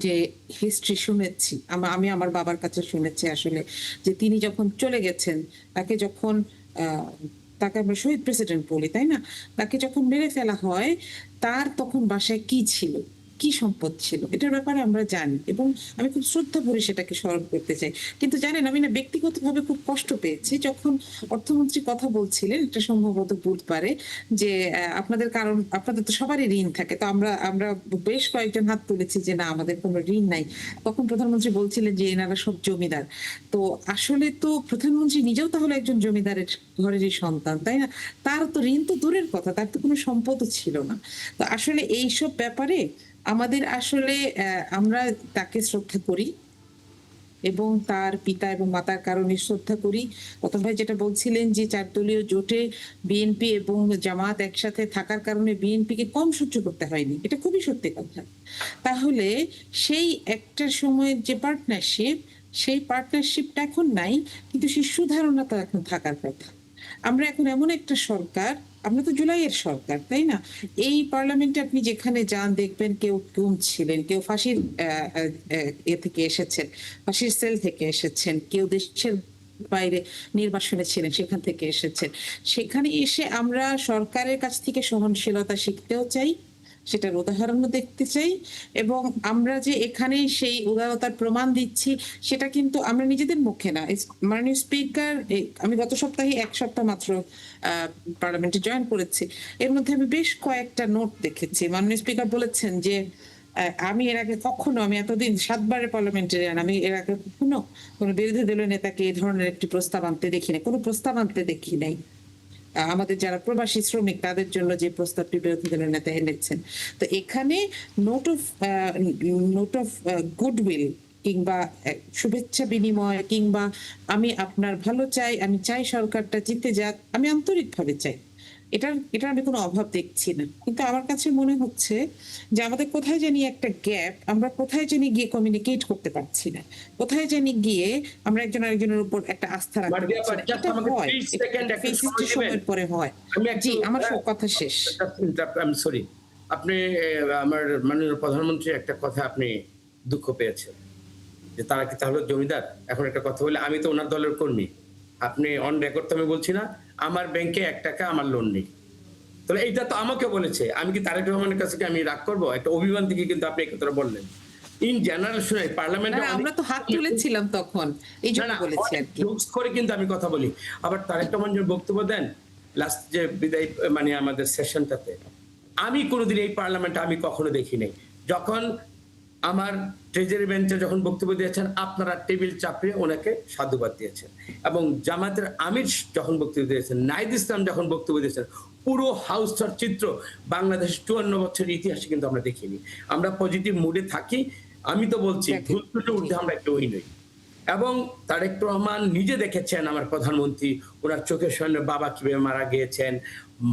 E: যে হিস্ট্রি শুনেছি, আমি আমার বাবার কাছে শুনেছি আসলে, যে তিনি যখন চলে গেছেন, তাকে যখন তাকে আমরা শহীদ প্রেসিডেন্ট বলি তাই না, তাকে যখন মেরে ফেলা হয়, তার তখন বাসায় কি ছিল, কি সম্পদ ছিল, এটার ব্যাপারে আমরা জানি এবং আমি খুব শ্রদ্ধা ভরে সেটাকে স্মরণ করতে চাই। কিন্তু জানেন, আমি না ব্যক্তিগতভাবে খুব কষ্ট পেয়েছি যখন অর্থমন্ত্রী কথা বলছিলেন, এটা সম্ভবত বুধবারে, যে আপনাদের, কারণ আপনাদের তো সবারই ঋণ থাকে, তো আমরা বেশ কয়েকজন হাত তুলেছি যে না আমাদের কোনো ঋণ নাই। তখন প্রধানমন্ত্রী বলছিলেন যে এনারা সব জমিদার। তো আসলে তো প্রধানমন্ত্রী নিজেও তাহলে একজন জমিদারের ঘরেরই সন্তান, তাই না? তার তো ঋণ তো দূরের কথা, তার তো কোনো সম্পদও ছিল না। তো আসলে এইসব ব্যাপারে আমাদের আসলে আমরা তাকে শ্রদ্ধা করি এবং তার পিতা এবং মাতার কারণে শ্রদ্ধা করি। প্রথম ভাই যেটা বলছিলেন যে 4 দলীয় জোটে বিএনপি এবং জামাত একসাথে থাকার কারণে বিএনপিকে কম সহ্য করতে হয়নি, এটা খুবই সত্যি কথা। তাহলে সেই একটা সময়ের যে পার্টনারশিপ, সেই পার্টনারশিপটা এখন নাই, কিন্তু সেই সুধারণাটা এখন থাকার কথা। আমরা এখন এমন একটা সরকার, আমরা তো জুলাইয়ের সরকার তাই না, এই পার্লামেন্টে আপনি যেখানে যান দেখবেন কেউ গুম ছিলেন, কেউ ফাঁসির এ থেকে এসেছেন, ফাঁসির সেল থেকে এসেছেন, কেউ দেশের বাইরে নির্বাসনে ছিলেন সেখান থেকে এসেছেন। সেখানে এসে আমরা সরকারের কাছ থেকে সহনশীলতা শিখতেও চাই, সেটার উদাহরণও দেখতে চাই এবং আমরা যে এখানে সেই উদারতার প্রমাণ দিচ্ছি সেটা কিন্তু আমরা নিজেদের মুখে না। মাননীয় স্পিকার, আমি গত সপ্তাহে 1 সপ্তাহ মাত্র পার্লামেন্টে জয়েন করেছি, এর মধ্যে আমি বেশ কয়েকটা নোট দেখেছি। মাননীয় স্পিকার বলেছেন যে আমি এর আগে কখনো, আমি এতদিন 7 বারের পার্লামেন্টারিয়ান, আমি এর আগে কখনো কোনো বিরোধী দলীয় নেতাকে এই ধরনের একটি প্রস্তাব আনতে দেখি নাই, কোনো প্রস্তাব আনতে দেখি নাই। আমাদের যারা প্রবাসী শ্রমিক তাদের জন্য যে প্রস্তাবটি বিরোধী দলের নেতা এনেছেন, তো এখানে নোট অফ গুডউইল কিংবা শুভেচ্ছা বিনিময় কিংবা আমি আপনার ভালো চাই, আমি চাই সরকারটা জিতে যাক, আমি আন্তরিকভাবে চাই, এটার আমি কোনো অভাব দেখছি না। কিন্তু আমার কাছে মনে হচ্ছে যে আমাদের কোথায় জানি একটা গ্যাপ, আমরা কোথায় জানি গিয়ে কমিউনিকেট করতে পারছি না, কোথায় জানি গিয়ে আমরা একজন আরেকজনের উপর একটা আস্থা রাখতে পারছি না। এটা হয়, ফেসিস্টের সময়ের পরে হয়। জি, আমার কথা শেষ।
D: আমি সরি, আপনি আমার মাননীয় প্রধানমন্ত্রী একটা কথা আপনি দুঃখ পেয়েছেন যে তারা কি তাহলে জমিদার। এখন একটা কথা বলে, আমি তো ওনার দলের কর্মী, আপনি অন রেকর্ড তো আমি বলছি না, আমার ব্যাংকে 1 টাকা আমার লোন নেই। তাহলে এইটা তো আমাকে বলেছে, আমি কি তারেক রহমানের কাছে কি আমি রাগ করবো? একটা অভিমান থেকে কিন্তু আপনি এই কথাটা বললেন। ইন জেনারেল শুনে পার্লামেন্টে
E: আমরা তো হাত তুলেছিলাম তখন, এই জন্য বলেছি আর কি,
D: জোকস করে কিন্তু আমি কথা বলি। আবার তারেক রহমান যে বক্তব্য দেন লাস্ট যে বিদায় মানে আমাদের সেশনটাতে, আমি কোনোদিন এই পার্লামেন্টে আমি কখনো দেখি নাই যখন আমার ট্রেজারি বেঞ্চে যখন বক্তব্য দিয়েছেন আপনারা টেবিল চাপড়ে ওনাকে সাধুবাদ দিয়েছেন, এবং জামাতের আমির যখন বক্তব্য দিয়েছেন, নাহিদ ইসলাম যখন বক্তব্য দিয়েছেন, পুরো হাউসটার চিত্র বাংলাদেশের 54 বছরের ইতিহাসে কিন্তু আমরা দেখিনি। আমরা পজিটিভ মুডে থাকি, আমি তো বলছি ভুল ত্রুটি ঊর্ধ্বে আমরা কেউই নই। এবং তারেক রহমান নিজে দেখেছেন আমার প্রধানমন্ত্রী, ওনার চোখের সামনে বাবা কিভাবে মারা গিয়েছেন,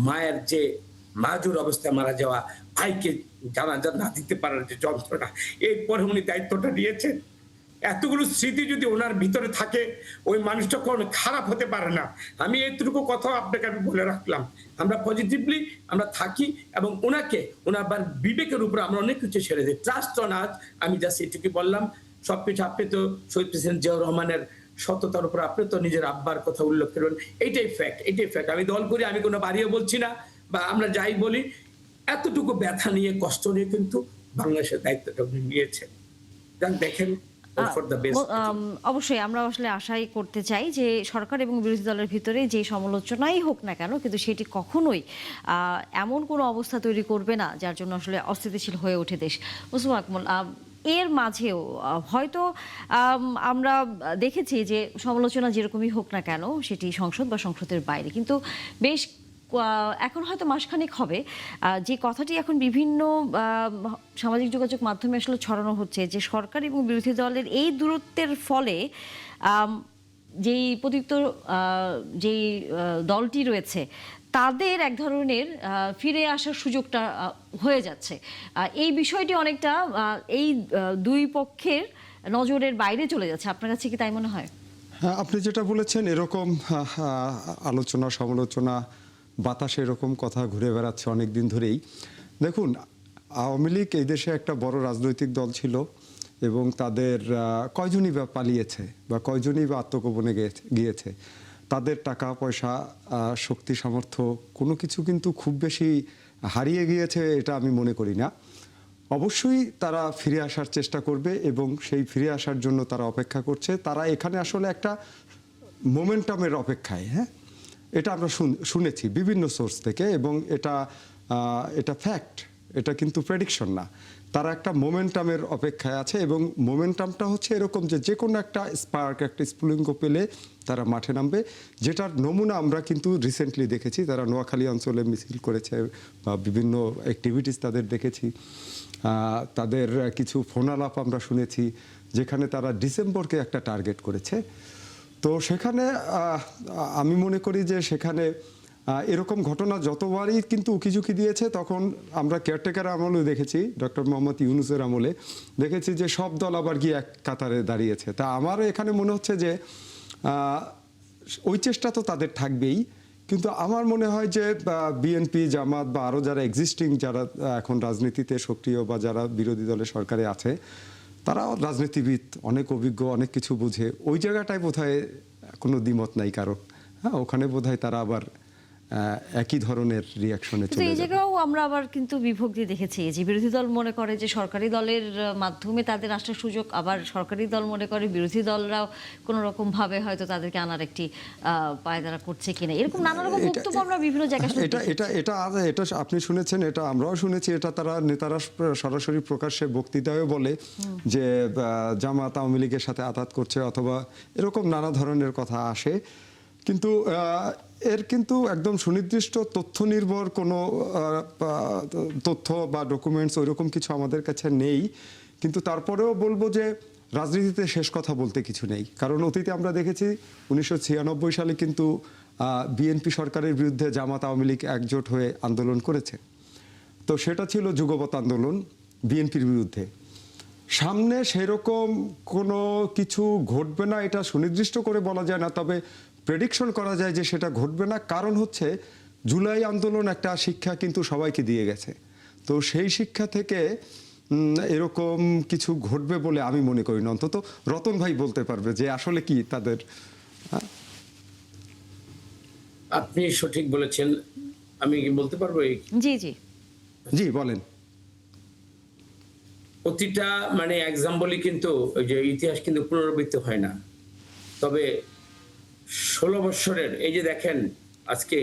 D: মায়ের যে মাজুর অবস্থায় মারা যাওয়া, ভাইকে জানাজা না দিতে পারার যে যন্ত্রণা, এরপরে উনি দায়িত্বটা নিয়েছেন। এতগুলো স্মৃতি যদি ওনার ভিতরে থাকে, ওই মানুষটা কোনো খারাপ হতে পারে না। আমি এইটুকু কথা আপনাকে আমি বলে রাখলাম। আমরা পজিটিভলি আমরা থাকি এবং ওনাকে ওনার বিবেকের উপর আমরা অনেক কিছু ছেড়ে দিই। ট্রাস্ট অন আজ, আমি জাস্ট এটুকু বললাম। সবকিছু আপনি তো শহীদ প্রেসিডেন্ট জিয়াউর রহমানের সততার উপর আপনি তো নিজের আব্বার কথা উল্লেখ করবেন, এইটাই ফ্যাক্ট, এইটাই ফ্যাক্ট। আমি দল করি, আমি কোনো বাড়িও বলছি না, বা আমরা যাই বলি, এতটুকু ব্যথা নিয়ে কষ্ট নিয়ে কিন্তু বাংলাদেশের দায়িত্বটা উনি নিয়েছেন। দেখেন, for the best.
A: অবশ্যই আমরা আসলে আশাই করতে চাই যে সরকার এবং বিরোধী দলের ভিতরে যে সমালোচনাই হোক না কেন, কিন্তু সেটি কখনোই এমন কোনো অবস্থা তৈরি করবে না যার জন্য আসলে অস্থিতিশীল হয়ে ওঠে দেশ। মুস্তফা আকমল, এর মাঝেও হয়তো আমরা দেখেছি যে সমালোচনা যেরকমই হোক না কেন সেটি সংসদ বা সংসদের বাইরে, কিন্তু বেশ এখন হয়তো মাসখানেক হবে যে কথাটি এখন বিভিন্ন সামাজিক যোগাযোগ মাধ্যমে আসলে ছড়ানো হচ্ছে যে সরকার এবং বিরোধী দলের এই দূরত্বের ফলে যেই প্রতিপক্ষ যেই দলটি রয়েছে তাদের এক ধরনের ফিরে আসার সুযোগটা হয়ে যাচ্ছে। এই বিষয়টি অনেকটা এই দুই পক্ষের নজরের বাইরে চলে যাচ্ছে। আপনার কাছে কি তাই মনে হয়?
B: হ্যাঁ, আপনি যেটা বলেছেন এরকম আলোচনা সমালোচনা বাতাসে এরকম কথা ঘুরে বেড়াচ্ছে অনেক দিন ধরেই। দেখুন, আওয়ামী লীগ এই দেশে একটা বড় রাজনৈতিক দল ছিল এবং তাদের কয়জনই বা পালিয়েছে বা কয়জনই বা আত্মগোপনে গিয়েছে। তাদের টাকা পয়সা শক্তি সামর্থ্য কোনো কিছু কিন্তু খুব বেশি হারিয়ে গিয়েছে এটা আমি মনে করি না। অবশ্যই তারা ফিরে আসার চেষ্টা করবে এবং সেই ফিরে আসার জন্য তারা অপেক্ষা করছে। তারা এখানে আসলে একটা মোমেন্টামের অপেক্ষায়, হ্যাঁ, এটা আমরা শুনেছি বিভিন্ন সোর্স থেকে এবং এটা ফ্যাক্ট, এটা কিন্তু প্রেডিকশন না। তারা একটা মোমেন্টামের অপেক্ষায় আছে এবং মোমেন্টামটা হচ্ছে এরকম যে কোনো একটা স্পার্ক, একটা স্ফুলিঙ্গ পেলে তারা মাঠে নামবে, যেটার নমুনা আমরা কিন্তু রিসেন্টলি দেখেছি। তারা নোয়াখালী অঞ্চলে মিছিল করেছে বা বিভিন্ন অ্যাক্টিভিটিস তাদের দেখেছি। তাদের কিছু ফোনালাপ আমরা শুনেছি যেখানে তারা ডিসেম্বরকে একটা টার্গেট করেছে। তো সেখানে আমি মনে করি যে সেখানে এরকম ঘটনা যতবারই কিন্তু উকিঝুঁকি দিয়েছে, তখন আমরা কেয়ারটেকার আমলে দেখেছি, ডক্টর মোহাম্মদ ইউনূসের আমলে দেখেছি যে সব দল আবার গিয়ে এক কাতারে দাঁড়িয়েছে। তা আমার এখানে মনে হচ্ছে যে ওই চেষ্টা তো তাদের থাকবেই, কিন্তু আমার মনে হয় যে বিএনপি, জামাত বা আরও যারা এক্সিস্টিং, যারা এখন রাজনীতিতে সক্রিয় বা যারা বিরোধী দলের সরকারে আছে, তারা রাজনীতিবিদ, অনেক অভিজ্ঞ, অনেক কিছু বুঝে। ওই জায়গাটায় বোধহয় কোনো দ্বিমত নাই কারো। হ্যাঁ, ওখানে বোধহয় তারা আবার একই ধরনের রিয়াকশনে চলে
A: এই
B: যাবে।
A: জায়গাও আমরা আবার কিন্তু বিভক্তি দেখেছি যে বিরোধী দল মনে করে যে সরকারি দলের মাধ্যমে তাদের আসার সুযোগ, আবার সরকারি দল মনে করে বিরোধী দলরাও কোনো রকম ভাবে হয়তো তাদেরকে আনার একটি পায়তারা করছে কিনা, এরকম নানা রকম বক্তব্য আমরা বিভিন্ন জায়গায়
B: এটা আপনি শুনেছেন, এটা আমরাও শুনেছি। এটা তারা নেতারা সরাসরি প্রকাশ্যে বক্তৃতায়ও বলে যে জামাত আওয়ামী লীগের সাথে আঘাত করছে অথবা এরকম নানা ধরনের কথা আসে। কিন্তু এর কিন্তু একদম সুনির্দিষ্ট তথ্য নির্ভর কোনো তথ্য বা ডকুমেন্টস ওইরকম কিছু আমাদের কাছে নেই। কিন্তু তারপরেও বলবো যে রাজনীতিতে শেষ কথা বলতে কিছু নেই, কারণ অতীতে আমরা দেখেছি 1996 সালে কিন্তু বিএনপি সরকারের বিরুদ্ধে জামাত আওয়ামী লীগ একজোট হয়ে আন্দোলন করেছে। তো সেটা ছিল যুগপৎ আন্দোলন বিএনপির বিরুদ্ধে। সামনে সেরকম কোনো কিছু ঘটবে না এটা সুনির্দিষ্ট করে বলা যায় না, তবে প্রেডিকশন করা যায় যে সেটা ঘটবে না। কারণ হচ্ছে জুলাই আন্দোলন একটা শিক্ষা কিন্তু সবাইকে দিয়ে গেছে। তো সেই শিক্ষা থেকে এরকম কিছু ঘটবে বলে আমি মনে করি না। অন্তত রতন ভাই বলতে পারবে যে আসলে কি তাদের।
D: আপনি সঠিক বলেছেন। আমি কি বলতে পারবো?
A: জি জি
B: জি বলেন।
D: প্রতিটা মানে এক্সাম্পলই কিন্তু ওই যে ইতিহাস কিন্তু পুনরাবৃত্তি হয় না। তবে 16 বছরের এই যে দেখেন, আজকে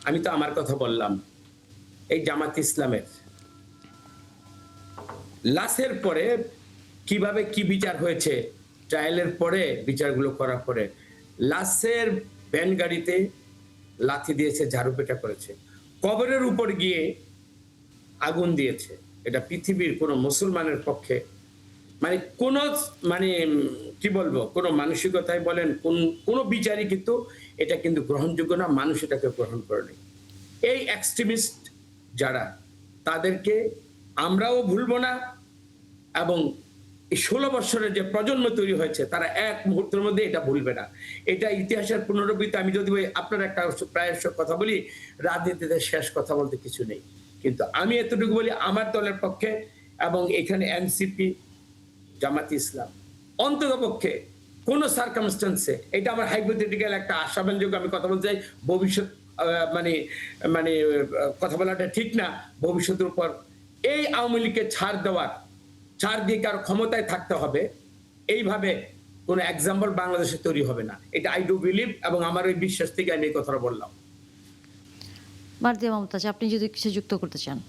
D: আমি তো আমার কথা বললাম, এই জামাত ইসলামের লাশের পরে কিভাবে কি বিচার হয়েছে, ট্রায়ালের পরে বিচারগুলো করার পরে লাশের ভ্যান গাড়িতে লাথি দিয়েছে, ঝাড়ু পেটা করেছে, কবরের উপর গিয়ে আগুন দিয়েছে। এটা পৃথিবীর কোন মুসলমানের পক্ষে মানে কোন মানে কি বলবো, কোন মানসিকতায় বলেন কোন বিচারই কিন্তু এটা কিন্তু গ্রহণযোগ্য না। মানুষ এটাকে গ্রহণ করেনি। এই এক্সট্রিমিস্ট যারা, তাদেরকে আমরাও ভুলবো না এবং এই 16 বছরের যে প্রজন্ম তৈরি হয়েছে তারা এক মুহূর্তের মধ্যে এটা ভুলবে না। এটা ইতিহাসের পুনরাবৃত্তি। আমি যদি আপনার একটা প্রায়শ কথা বলি, রাজনীতিতে শেষ কথা বলতে কিছু নেই, কিন্তু আমি এতটুকু বলি আমার দলের পক্ষে এবং এখানে এনসিপি, জামাত ইসলাম, অন্ততপক্ষে কোন সার্কামস্টেন্সে, এটা আমার হাইপোথেটিক্যাল একটা আশাব্যঞ্জক আমি কথা বলতে চাই, ভবিষ্যৎ মানে মানে কথা বলাটা ঠিক না, ভবিষ্যতের উপর এই আওয়ামী লীগকে ছাড় দিয়ে কারো ক্ষমতায় থাকতে হবে, এইভাবে কোন এক্সাম্পল বাংলাদেশে তৈরি হবে না। এটা আই ডু বিলিভ, এবং আমার ওই বিশ্বাস থেকে আমি এই কথাটা বললাম।
A: মার্জিয়া মমতাজ, আপনি যদি কিছু যুক্ত করতে চান।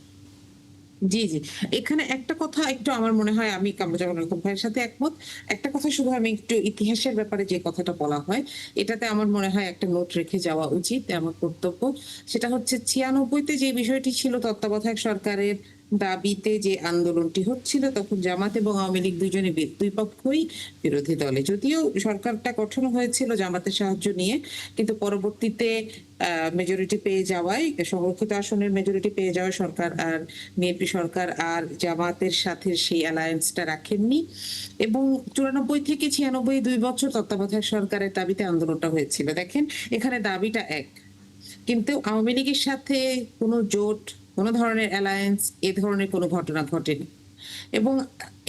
E: জি জি, এখানে একটা কথা একটু আমার মনে হয়, আমি কামরুজ্জামান আলম ভাইয়ের সাথে একমত। একটা কথা শুধু আমি একটু ইতিহাসের ব্যাপারে যে কথাটা বলা হয়, এটাতে আমার মনে হয় একটা নোট রেখে যাওয়া উচিত, আমার কর্তব্য। সেটা হচ্ছে 96-তে যে বিষয়টি ছিল তত্ত্বাবধায়ক সরকারের দাবিতে যে আন্দোলনটি হচ্ছিল, তখন জামাত এবং আওয়ামী লীগ দুই পক্ষই বিরোধী দলে। যদিও সরকারটা গঠন হয়েছিল জামাতের সাহায্য নিয়ে, কিন্তু পরবর্তীতে মেজরিটি পেয়ে যাওয়ায়, সংরক্ষিত আসনের মেজরিটি পেয়ে যাওয়ায় সরকার আর বিএনপি সরকার আর জামাতের সাথে সেই অ্যালায়েন্সটা রাখেননি, এবং 94 থেকে 96 2 বছর তত্ত্বাবধায়ক সরকারের দাবিতে আন্দোলনটা হয়েছিল। দেখেন, এখানে দাবিটা এক, কিন্তু আওয়ামী লীগের সাথে কোনো জোট, কোনো ধরনের অ্যালায়েন্স, এ ধরনের কোনো ঘটনা ঘটেনি। এবং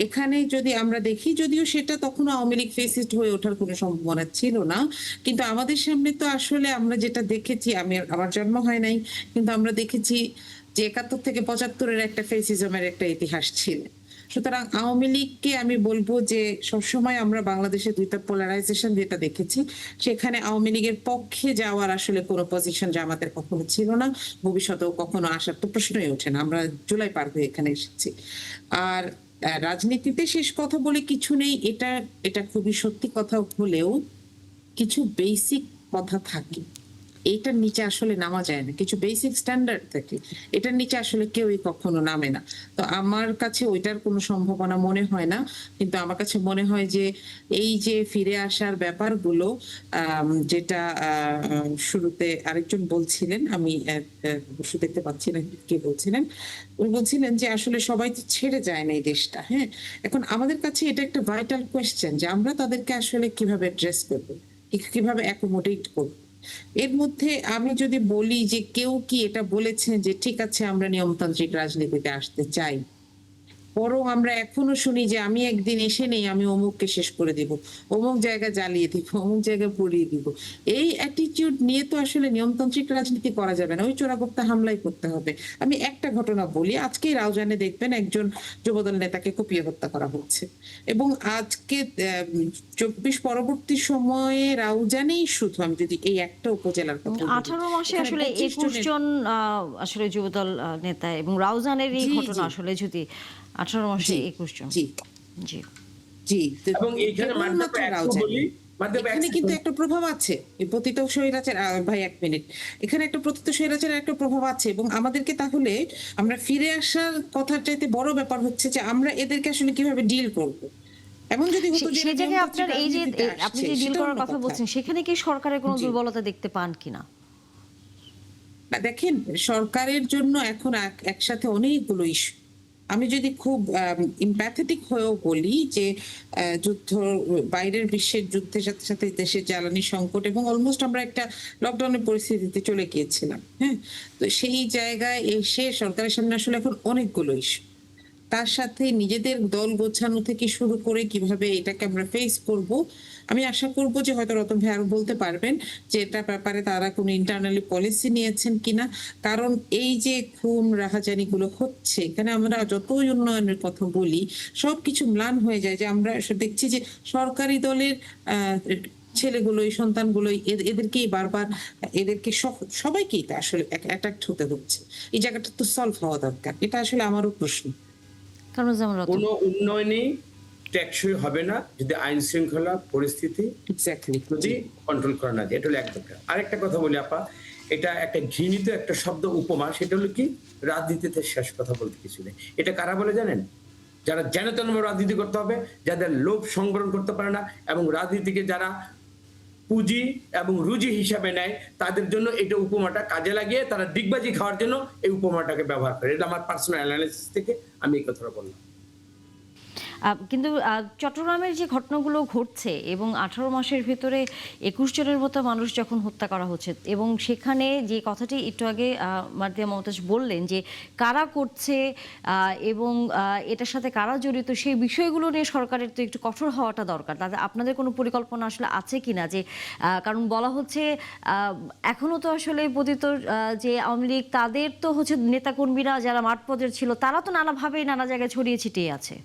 E: এখানে যদি আমরা দেখি, যদিও সেটা তখন আওয়ামী লীগ ফেসিস্ট হয়ে ওঠার কোনো সম্ভাবনা ছিল না, কিন্তু আমাদের সামনে তো আসলে আমরা যেটা দেখেছি, আমার জন্ম হয় নাই, কিন্তু আমরা দেখেছি যে 71 থেকে 75-এর একটা ফেসিজমের একটা ইতিহাস ছিল। সুতরাং আওয়ামী লীগকে আমি বলবো যে সবসময় আমরা বাংলাদেশে দুইটা পোলারাইজেশন যেটা দেখেছি, সেখানে আওয়ামী লীগের পক্ষে যাওয়ার আসলে কোনো পজিশন জামাতের কখনো ছিল না, ভবিষ্যতেও কখনো আসার তো প্রশ্নই ওঠে না। আমরা জুলাই পার হয়ে এখানে এসেছি। আর রাজনীতিতে শেষ কথা বলে কিছু নেই, এটা খুবই সত্যি কথা হলেও কিছু বেসিক কথা থাকে, এইটার নিচে আসলে নামা যায় না। কিছু বেসিক স্ট্যান্ডার্ড থাকে, এটার নিচে আসলে কেউই কখনো নামে না। তো আমার কাছে ওইটার কোনো সম্ভাবনা মনে হয় না, কিন্তু আমার কাছে মনে হয় যে এই যে ফিরে আসার ব্যাপারগুলো, যেটা শুরুতে আরেকজন বলছিলেন, আমি অবশ্য দেখতে পাচ্ছি না কে বলছিলেন, উনি বলছিলেন যে আসলে সবাই তো ছেড়ে যায় না এই দেশটা। হ্যাঁ, এখন আমাদের কাছে এটা একটা ভাইটাল কোয়েশ্চেন যে আমরা তাদেরকে আসলে কিভাবে অ্যাড্রেস করবো, কিভাবে অ্যাকোমোডেট করবো। এর মধ্যে আমি যদি বলি যে কেউ কি এটা বলেছেন যে ঠিক আছে আমরা নিয়মতান্ত্রিক রাজনীতিতে আসতে চাই, বরং আমরা এখনো শুনি যে আমি একদিন এসে নেই, আমি অমুককে শেষ করে দিব, অমুক জায়গা জ্বালিয়ে দিব, অমুক জায়গায় পুড়িয়ে দিব। এই অ্যাটিটিউড নিয়ে তো আসলে নিয়মতান্ত্রিক রাজনীতি করা যাবে না, ওই চোরাগোপ্তা হামলাই করতে হবে। আমি একটা ঘটনা বলি, আজকেই রাউজানে দেখবেন একজন যুবদল নেতাকে কুপিয়ে হত্যা করা হচ্ছে, এবং আজকে 24 পরবর্তী সময়ে রাউজানেই শুধু, আমি যদি এই একটা উপজেলার কথা বলি,
A: 18 মাসে আসলে 21 জন আসলে যুবদল নেতা, এবং রাউজানের এই ঘটনা আসলে যদি 18 মাসে 21 জন।
E: জি
A: জি
E: জি,
D: এবং এইখানে
E: এখানে কিন্তু একটা প্রভাব আছে, পতিত স্বৈরাচার, ভাই এক মিনিট, এখানে একটা পতিত স্বৈরাচারের একটা প্রভাব আছে, এবং আমাদেরকে তাহলে আমরা ফিরে আসার কথার চাইতে বড় ব্যাপার হচ্ছে যে আমরা এদেরকে আসলে কিভাবে ডিল করব। এমন যদি হতো যে
A: সেই জায়গায় আপনার এই যে আপনি যে ডিল করার কথা বলছেন, সেখানে কি সরকারের কোনো দুর্বলতা দেখতে পান কিনা?
E: দেখেন, সরকারের জন্য এখন একসাথে অনেকগুলো ইস্যু। আমি যদি খুব ইম্প্যাথেটিক হয়েও বলি যে যুদ্ধ, বাইরের বিশ্বের যুদ্ধের সাথে সাথে দেশের জ্বালানি সংকট, এবং অলমোস্ট আমরা একটা লকডাউনের পরিস্থিতিতে চলে গিয়েছিলাম। হ্যাঁ, তো সেই জায়গায় এসে সরকারের সামনে আসলে এখন অনেকগুলো ইস্যু, তার সাথে নিজেদের দল গোছানো থেকে শুরু করে কিভাবে এটাকে আমরা ফেস করব। আমি আশা করব যে হয়তো রতন ভাই আরো বলতে পারবেন যে এটা ব্যাপারে তারা কোনো ইন্টারনালি পলিসি নিয়েছেন কিনা, কারণ এই যে খুন রাহাজানি গুলো হচ্ছে, এখানে আমরা যতই উন্নয়নের কথা বলি সবকিছু ম্লান হয়ে যায়, যে আমরা দেখছি যে সরকারি দলের ছেলেগুলোই, সন্তানগুলোই, এদেরকেই বারবার, এদেরকে সবাইকেই তো আসলে অ্যাটাক্ট হতে হচ্ছে। এই জায়গাটা তো সলভ হওয়া দরকার, এটা আসলে আমারও প্রশ্ন।
D: কোনো উন্নয়নই টেকসই হবে না যদি আইন শৃঙ্খলা পরিস্থিতি যদি কন্ট্রোল করা না যায়। এটা হলো এক কথা। আরেকটা কথা বলি আপা, এটা একটা ঘৃণিত একটা শব্দ, উপমা, সেটা হলো কি, রাজনীতিতে শেষ কথা বলতে কিছু নেই। এটা কারা বলে জানেন? যারা যেন তেন রাজনীতি করতে হবে, যাদের লোভ সংবরণ করতে পারে না, এবং রাজনীতিকে যারা পুঁজি এবং রুজি হিসাবে নেয়, তাদের জন্য এটা উপমাটা কাজে লাগিয়ে তারা ডিগবাজি খাওয়ার জন্য এই উপমাটাকে ব্যবহার করে। এটা আমার পার্সোনাল অ্যানালিসিস থেকে আমি এই কথাটা বললাম।
A: কিন্তু চট্টগ্রামের যে ঘটনাগুলো ঘটছে এবং 18 মাসের ভেতরে 21 জনের মতো মানুষ যখন হত্যা করা হচ্ছে, এবং সেখানে যে কথাটি একটু আগে মার্দিয়া মমতাজ বললেন যে কারা করছে এবং এটার সাথে কারা জড়িত, সেই বিষয়গুলো নিয়ে সরকারের তো একটু কঠোর হওয়াটা দরকার। তাদের আপনাদের কোনো পরিকল্পনা আসলে আছে কিনা? যে কারণ বলা হচ্ছে এখনো তো আসলে পতিত যে আওয়ামী লীগ, তাদের তো হচ্ছে নেতাকর্মীরা যারা মাঠ পর্যায়ে ছিল তারা তো নানাভাবে নানা জায়গায় ছড়িয়ে ছিটিয়ে আছে।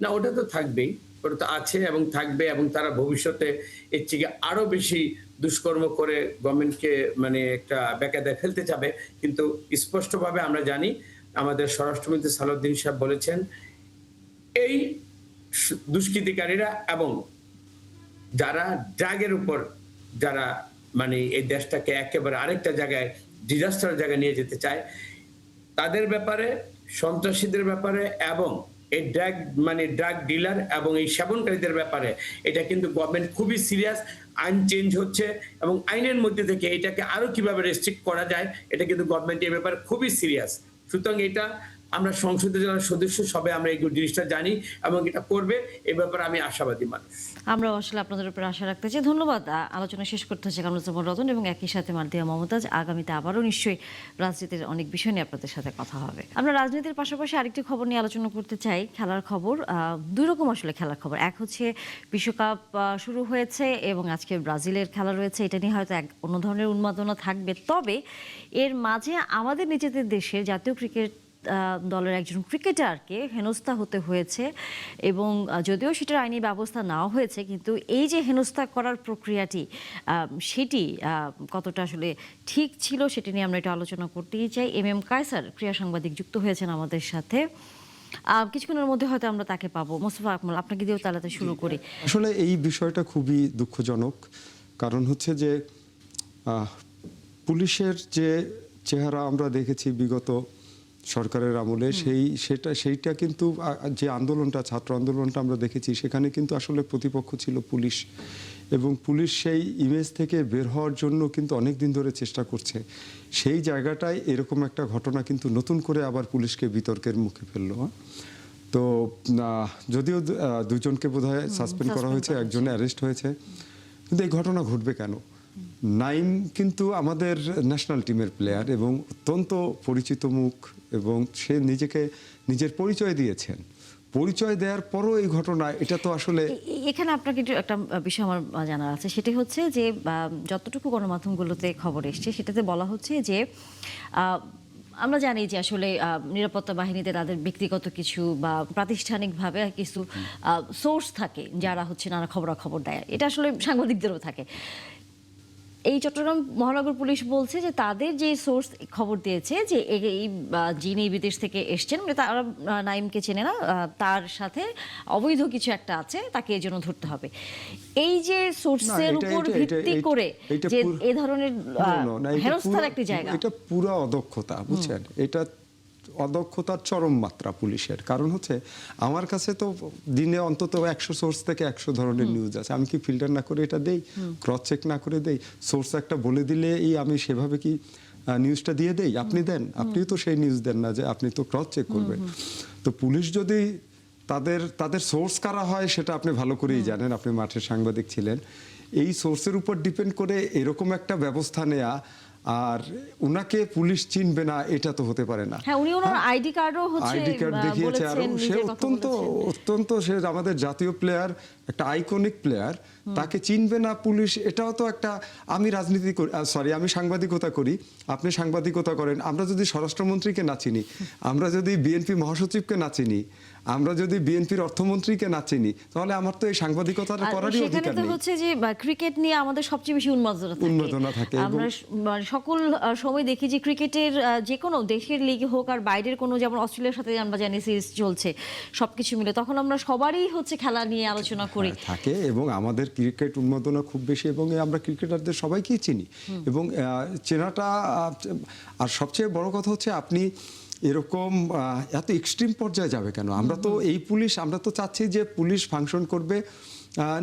D: না, ওটা তো থাকবেই, ওটা তো আছে এবং থাকবে, এবং তারা ভবিষ্যতে এর থেকে আরো বেশি দুষ্কর্ম করে গভর্নমেন্টকে মানে একটা বেকায়দায় ফেলতে চাবে। কিন্তু স্পষ্টভাবে আমরা জানি, আমাদের স্বরাষ্ট্রমন্ত্রী সালাউদ্দিন সাহেব বলেছেন, এই দুষ্কৃতিকারীরা এবং যারা ড্রাগের উপর যারা মানে এই দেশটাকে একেবারে আরেকটা জায়গায় ডিজাস্টার জায়গায় নিয়ে যেতে চায়, তাদের ব্যাপারে, সন্ত্রাসীদের ব্যাপারে এবং এই ড্রাগ ডিলার এবং এই সেবনকারীদের ব্যাপারে এটা কিন্তু গভর্নমেন্ট খুবই সিরিয়াস। আইন চেঞ্জ হচ্ছে এবং আইনের মধ্যে থেকে এটাকে আরো কিভাবে রেস্ট্রিক্ট করা যায়, এটা কিন্তু গভর্নমেন্ট এই ব্যাপারে খুবই সিরিয়াস। সুতরাং এটা আমরা সংসদে যারা সদস্য সবাই আমরা এই জিনিসটা জানি এবং এটা করবে, এই ব্যাপারে আমি আশাবাদী মানুষ।
A: আমরা আসলে আপনাদের উপর আশা রাখতে চাই। ধন্যবাদ। আলোচনা শেষ করতে হচ্ছে কামরুজ্জামান রতন এবং একই সাথে মার্দিয়া মমতাজ। আগামীতে আবারও নিশ্চয়ই রাজনীতির অনেক বিষয় নিয়ে আপনাদের সাথে কথা হবে। আমরা রাজনীতির পাশাপাশি আরেকটি খবর নিয়ে আলোচনা করতে চাই, খেলার খবর। দুই রকম আসলে খেলার খবর। এক হচ্ছে বিশ্বকাপ শুরু হয়েছে এবং আজকে ব্রাজিলের খেলা রয়েছে, এটা নিয়ে হয়তো এক অন্য ধরনের উন্মাদনা থাকবে। তবে এর মাঝে আমাদের নিজেদের দেশের জাতীয় ক্রিকেট দলের একজন ক্রিকেটারকে হেনস্থা হতে হয়েছে এবং যদিও সেটার আইনি ব্যবস্থা নেওয়া হয়েছে, কিন্তু এই যে হেনস্থা করার প্রক্রিয়াটি সেটি কতটা আসলে ঠিক ছিল সেটি নিয়ে আমরা একটু আলোচনা করতেই চাই। এম কায়সার ক্রীড়া সাংবাদিক যুক্ত হয়েছেন আমাদের সাথে, কিছুক্ষণের মধ্যে হয়তো আমরা তাকে পাবো। মোস্তফা আকমল, আপনাকে দিয়েও তাহলে শুরু করি।
B: আসলে এই বিষয়টা খুবই দুঃখজনক, কারণ হচ্ছে যে পুলিশের যে চেহারা আমরা দেখেছি বিগত সরকারের আমলে, সেইটা কিন্তু যে আন্দোলনটা, ছাত্র আন্দোলনটা আমরা দেখেছি, সেখানে কিন্তু আসলে প্রতিপক্ষ ছিল পুলিশ, এবং পুলিশ সেই ইমেজ থেকে বের হওয়ার জন্য কিন্তু অনেক দিন ধরে চেষ্টা করছে। সেই জায়গাটায় এরকম একটা ঘটনা কিন্তু নতুন করে আবার পুলিশকে বিতর্কের মুখে ফেললো। তো যদিও দুজনকে বোধহয় সাসপেন্ড করা হয়েছে, একজনে অ্যারেস্ট হয়েছে, কিন্তু এই ঘটনা ঘটবে কেন? নাইম কিন্তু আমাদের ন্যাশনাল টিমের প্লেয়ার এবং অত্যন্ত পরিচিত মুখ, এবং সে নিজের পরিচয় দিয়েছেন। পরিচয় দেওয়ার পরও এই ঘটনা, এটা তো আসলে
A: এখানে আপনাকে একটা বিষয় আমার জানার আছে, সেটি হচ্ছে যে যতটুকু গণমাধ্যমগুলোতে খবর এসছে সেটাতে বলা হচ্ছে যে আমরা জানি যে আসলে নিরাপত্তা বাহিনীতে তাদের ব্যক্তিগত কিছু বা প্রাতিষ্ঠানিকভাবে কিছু সোর্স থাকে যারা হচ্ছে নানা খবরাখবর দেয়, এটা আসলে সাংবাদিকদেরও থাকে। এই চট্টগ্রাম মহানগর পুলিশ বলছে যে তাদের যে সোর্স খবর দিয়েছে যে এই যিনি বিদেশ থেকে এসছেন, তারা নাইমকে চেনে না, তার সাথে অবৈধ কিছু একটা আছে, তাকে এই জন্য ধরতে হবে। এই যে সোর্সের উপর ভিত্তি করে যে এই ধরনের হেনস্থার একটি জায়গা,
B: এটা পুরো অদক্ষতা, বুঝছেন? এটা অদক্ষতার চরম মাত্রা পুলিশের। কারণ হচ্ছে আমার কাছে তো দিনে অন্তত 100 সোর্স থেকে 100 ধরনের নিউজ আছে, আমি কি ফিল্টার না করে এটা দেই, ক্রস চেক না করে দেই? সোর্স একটা বলে দিলে আমি সেভাবে কি নিউজটা দিয়ে দেই? আপনি দেন, আপনিও তো সেই নিউজ দেন না যে আপনি তো ক্রস চেক করবেন। তো পুলিশ যদি তাদের সোর্স কারা হয় সেটা আপনি ভালো করেই জানেন, আপনি মাঠের সাংবাদিক ছিলেন। এই সোর্সের উপর ডিপেন্ড করে এরকম একটা ব্যবস্থা নেয়া, আর উনাকে পুলিশ চিনবে না, এটা তো হতে পারে না।
A: হ্যাঁ, উনি ওনার আইডি কার্ডও হচ্ছে
B: আইডি কার্ড দেখিয়েছে, আর সে অত্যন্ত সে আমাদের জাতীয় প্লেয়ার, একটা আইকনিক প্লেয়ার, তাকে চিনবে না পুলিশ। এটাও তো একটা, আমি আমি সাংবাদিকতা করি, আপনি সাংবাদিকতা করেন, আমরা যদি স্বরাষ্ট্রমন্ত্রীকে না চিনি, আমরা যদি বিএনপি মহাসচিবকে না চিনি, আমরা যদি বিএনপির অর্থমন্ত্রীকে না চিনি, তাহলে আমার তো এই সাংবাদিকতাটা করারই অধিকার নেই।
A: হচ্ছে যে ক্রিকেট নিয়ে আমাদের সবচেয়ে বেশি উন্মাদনা থাকে। আমরা সকল সময় দেখি যে ক্রিকেটের যে কোনো দেশের লিগ হোক আর বাইরের কোনো, যেমন অস্ট্রেলিয়ার সাথে আমরা জানি সিরিজ চলছে, সবকিছু মিলে তখন আমরা সবারই হচ্ছে খেলা নিয়ে আলোচনা করি
B: থাকে, এবং আমাদের ক্রিকেট উন্মাদনা খুব বেশি, এবং আমরা ক্রিকেটারদের সবাইকেই চিনি, এবং চেনাটা। আর সবচেয়ে বড় কথা হচ্ছে, আপনি এরকম এত এক্সট্রিম পর্যায়ে যাবে কেন? আমরা তো আমরা তো চাচ্ছি যে পুলিশ ফাংশন করবে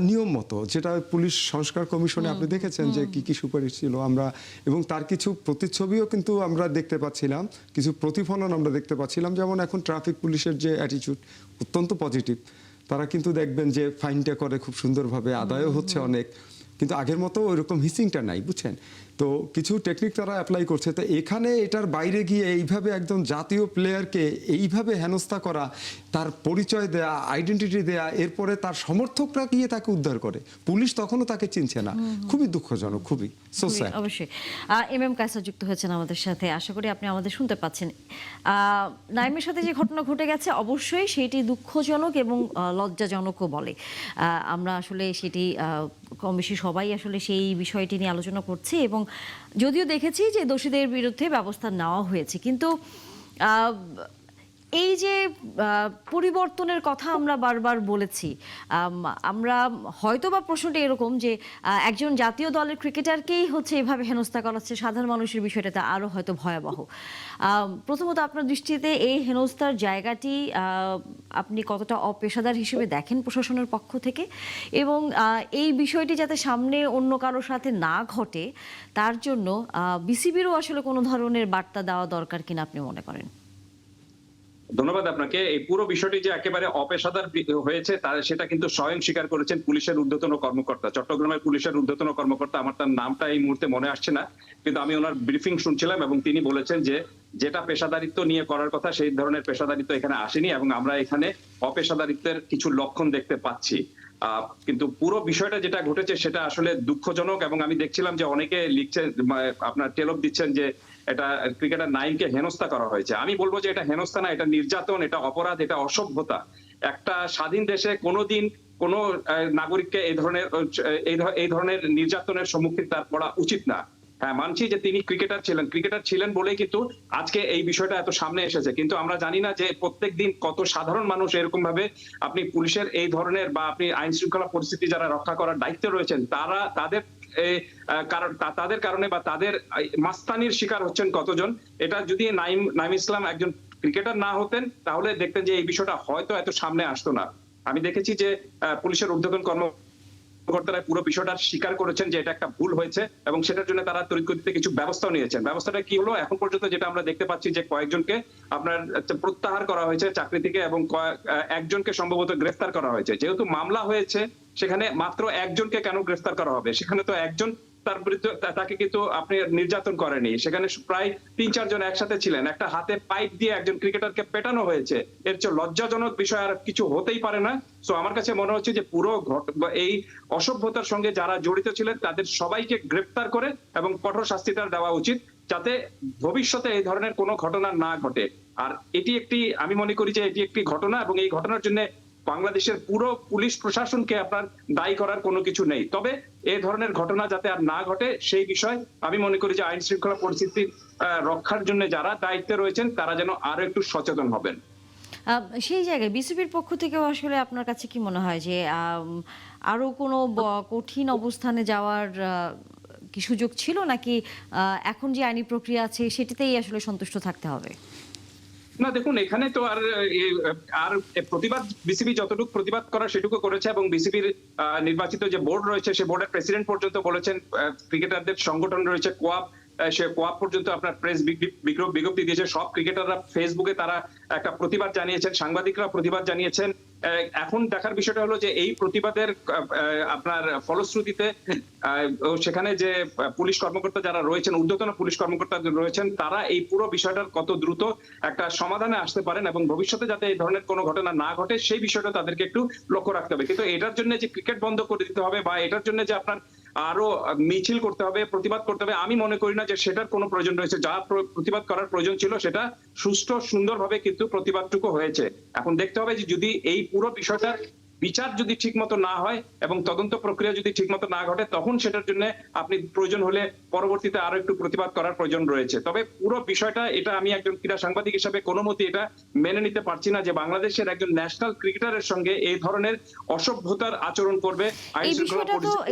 B: নিয়ম মতো, যেটা পুলিশ সংস্কার কমিশনে আপনি দেখেছেন যে কি কি সুপারিশ ছিল আমরা, এবং তার কিছু প্রতিচ্ছবিও কিন্তু আমরা দেখতে পাচ্ছিলাম, কিছু প্রতিফলন আমরা দেখতে পাচ্ছিলাম। যেমন এখন ট্রাফিক পুলিশের যে অ্যাটিটিউড অত্যন্ত পজিটিভ, তারা কিন্তু দেখবেন যে ফাইনটা করে খুব সুন্দরভাবে, আদায়ও হচ্ছে অনেক, কিন্তু আগের মতো ওইরকম হিসিংটা নাই, বুঝছেন? তো কিছু টেকনিক তারা অ্যাপ্লাই করছে। তো এখানে এটার বাইরে গিয়ে এইভাবে একদম জাতীয় প্লেয়ারকে এইভাবে হেনস্থা করা, তার পরিচয় দেয়া, আইডেন্টিটি দেয়া, এরপরে তার সমর্থকরা গিয়ে তাকে উদ্ধার করে, পুলিশ তখনও তাকে চিনছে না, খুবই দুঃখজনক, খুবই সো স্যাড।
A: অবশ্যই। এম কায়সার যুক্ত হয়েছেন আমাদের সাথে, আশা করি আপনি আমাদের শুনতে পাচ্ছেন। নাইমের সাথে যে ঘটনা ঘটে গেছে অবশ্যই সেটি দুঃখজনক এবং লজ্জাজনকও বলে। আমরা আসলে সেটি কম বেশি সবাই আসলে সেই বিষয়টি নিয়ে আলোচনা করছি, এবং যদিও দেখেছি যে দোষীদের বিরুদ্ধে ব্যবস্থা নেওয়া হয়েছে, কিন্তু এই যে পরিবর্তনের কথা আমরা বারবার বলেছি, আমরা হয়তো বা প্রশ্নটা এরকম যে একজন জাতীয় দলের ক্রিকেটারকেই হচ্ছে এভাবে হেনস্থা করা হচ্ছে, সাধারণ মানুষের বিষয়টাতে আরও হয়তো ভয়াবহ। প্রথমত আপনার দৃষ্টিতে এই হেনস্থার জায়গাটি আপনি কতটা অপেশাদার হিসেবে দেখেন প্রশাসনের পক্ষ থেকে, এবং এই বিষয়টি যাতে সামনে অন্য কারোর সাথে না ঘটে তার জন্য বিসিবিরও আসলে কোনো ধরনের বার্তা দেওয়া দরকার কিনা আপনি মনে করেন?
F: ধন্যবাদ আপনাকে। এই পুরো বিষয়টি যে একেবারে অপেশাদার হয়েছে সেটা কিন্তু স্বয়ং স্বীকার করেছেন পুলিশের ঊর্ধ্বতন কর্মকর্তা, চট্টগ্রামের পুলিশের ঊর্ধ্বতন কর্মকর্তা, আমার তার নামটা এই মুহূর্তে মনে আসছে না, কিন্তু আমি ওনার ব্রিফিং শুনছিলাম এবং তিনি বলেছেন যে যেটা পেশাদারিত্ব নিয়ে করার কথা সেই ধরনের পেশাদারিত্ব এখানে আসেনি, এবং আমরা এখানে অপেশাদারিত্বের কিছু লক্ষণ দেখতে পাচ্ছি। কিন্তু পুরো বিষয়টা যেটা ঘটেছে সেটা আসলে দুঃখজনক, এবং আমি দেখছিলাম যে অনেকে লিখছেন, আপনার টেলপ দিচ্ছেন যে এটা ক্রিকেটার নাইমকে হেনস্থা করা হয়েছে। আমি বলবো যে এটা হেনস্থা না, এটা নির্যাতন, এটা অপরাধ, এটা অসভ্যতা। একটা স্বাধীন দেশে কোনোদিন কোন নাগরিককে এই ধরনের নির্যাতনের সম্মুখীন তার পড়া উচিত না। হ্যাঁ, মানছি যে তিনি ক্রিকেটার ছিলেন বলেই কিন্তু আজকে এই বিষয়টা এত সামনে এসেছে, কিন্তু আমরা জানি না যে প্রত্যেকদিন কত সাধারণ মানুষ এরকম ভাবে, আপনি পুলিশের এই ধরনের বা আপনি আইন শৃঙ্খলা পরিস্থিতি যারা রক্ষা করার দায়িত্বে রয়েছেন তারা তাদের কারণে বা তাদের মাস্তানির শিকার হচ্ছেন কতজন। এটা যদি নাইম ইসলাম একজন ক্রিকেটার না হতেন তাহলে দেখতেন যে এই বিষয়টা হয়তো এত সামনে আসতো না। আমি দেখেছি যে পুলিশের ঊর্ধ্বতন কর্মকর্তারা পুরো বিষয়টা স্বীকার করেছেন যে এটা একটা ভুল হয়েছে, এবং সেটার জন্য তারা তড়িৎগতিতে কিছু ব্যবস্থাও নিয়েছেন। ব্যবস্থাটা কি হলো, এখন পর্যন্ত যেটা আমরা দেখতে পাচ্ছি যে কয়েকজনকে আপনার প্রত্যাহার করা হয়েছে চাকরি থেকে, এবং একজনকে সম্ভবত গ্রেফতার করা হয়েছে। যেহেতু মামলা হয়েছে সেখানে মাত্র একজনকে কেন গ্রেফতার করা হবে? সেখানে তো একজন তার বিরুদ্ধে, তাকে কিন্তু আপনি নির্যাতন করেনি, সেখানে প্রায় ৩-৪ জন একসাথে ছিলেন, একটা হাতে পাইপ দিয়ে একজন ক্রিকেটারকে পেটানো হয়েছে। এর চেয়ে লজ্জাজনক বিষয় আর কিছু হতেই পারে না। সো আমার কাছে মনে হচ্ছে যে পুরো এই অসভ্যতার সঙ্গে যারা জড়িত ছিলেন তাদের সবাইকে গ্রেফতার করে এবং কঠোর শাস্তি তার দেওয়া উচিত, যাতে ভবিষ্যতে এই ধরনের কোনো ঘটনা না ঘটে। আর আমি মনে করি যে এটি একটি ঘটনা, এবং এই ঘটনার জন্য বাংলাদেশের পুরো পুলিশ প্রশাসনকে আপনার দায়ী করার কোনো কিছু নেই। তবে এই ধরনের ঘটনা যাতে আর না ঘটে সেই বিষয় আমি মনে করি যে আইন শৃঙ্খলা পরিস্থিতি রক্ষার জন্য যারা দায়িত্বে রয়েছেন তারা যেন আরো একটু সচেতন হবেন।
A: সেই জায়গায় বিসিবির পক্ষ থেকেও আসলে আপনার কাছে কি মনে হয় যে আরো কোনো কঠিন অবস্থানে যাওয়ার কি সুযোগ ছিল, নাকি এখন যে আইনি প্রক্রিয়া আছে সেটিতেই আসলে সন্তুষ্ট থাকতে হবে?
F: না, দেখুন, এখানে তো আর প্রতিবাদ বিসিবি যতটুকু প্রতিবাদ করা সেটুকু করেছে, এবং বিসিবির নির্বাচিত যে বোর্ড রয়েছে সে বোর্ডের প্রেসিডেন্ট পর্যন্ত বলেছেন, ক্রিকেটারদের সংগঠন রয়েছে কোয়াপ, সে কোয়াপ পর্যন্ত আপনার প্রেস বিজ্ঞপ্তি দিয়েছে। সব ক্রিকেটাররা ফেসবুকে তারা একটা প্রতিবাদ জানিয়েছেন, সাংবাদিকরা প্রতিবাদ জানিয়েছেন। এখন দেখার বিষয়টা হলো যে এই প্রতিবাদের আপনার ফলশ্রুতিতে সেখানে যে পুলিশ কর্মকর্তা যারা রয়েছেন, ঊর্ধ্বতন পুলিশ কর্মকর্তা রয়েছেন, তারা এই পুরো বিষয়টার কত দ্রুত একটা সমাধানে আসতে পারেন, এবং ভবিষ্যতে যাতে এই ধরনের কোনো ঘটনা না ঘটে সেই বিষয়টা তাদেরকে একটু লক্ষ্য রাখতে হবে। কিন্তু এটার জন্য যে ক্রিকেট বন্ধ করে দিতে হবে বা এটার জন্য যে আপনার আরো মিছিল করতে হবে, প্রতিবাদ করতে হবে, আমি মনে করি না যে সেটার কোনো প্রয়োজন রয়েছে। যা প্রতিবাদ করার প্রয়োজন ছিল সেটা সুষ্ঠু সুন্দরভাবে কিন্তু প্রতিবাদটুকু হয়েছে। এখন দেখতে হবে যে যদি এই পুরো বিষয়টার বিচার যদি ঠিকমতো না হয় এবং তদন্ত প্রক্রিয়া যদি ঠিকমতো না ঘটে, তখন সেটার জন্য আপনি প্রয়োজন হলে পরবর্তীতে আরো একটু প্রতিবাদ করার প্রয়োজন রয়েছে। তবে পুরো বিষয়টা, এটা আমি একজন ক্রীড়া সাংবাদিক হিসেবে কোনো মতে এটা মেনে নিতে পারছি না যে বাংলাদেশের একজন ন্যাশনাল ক্রিকেটারের সঙ্গে এই ধরনের অসভ্যতার আচরণ করবে।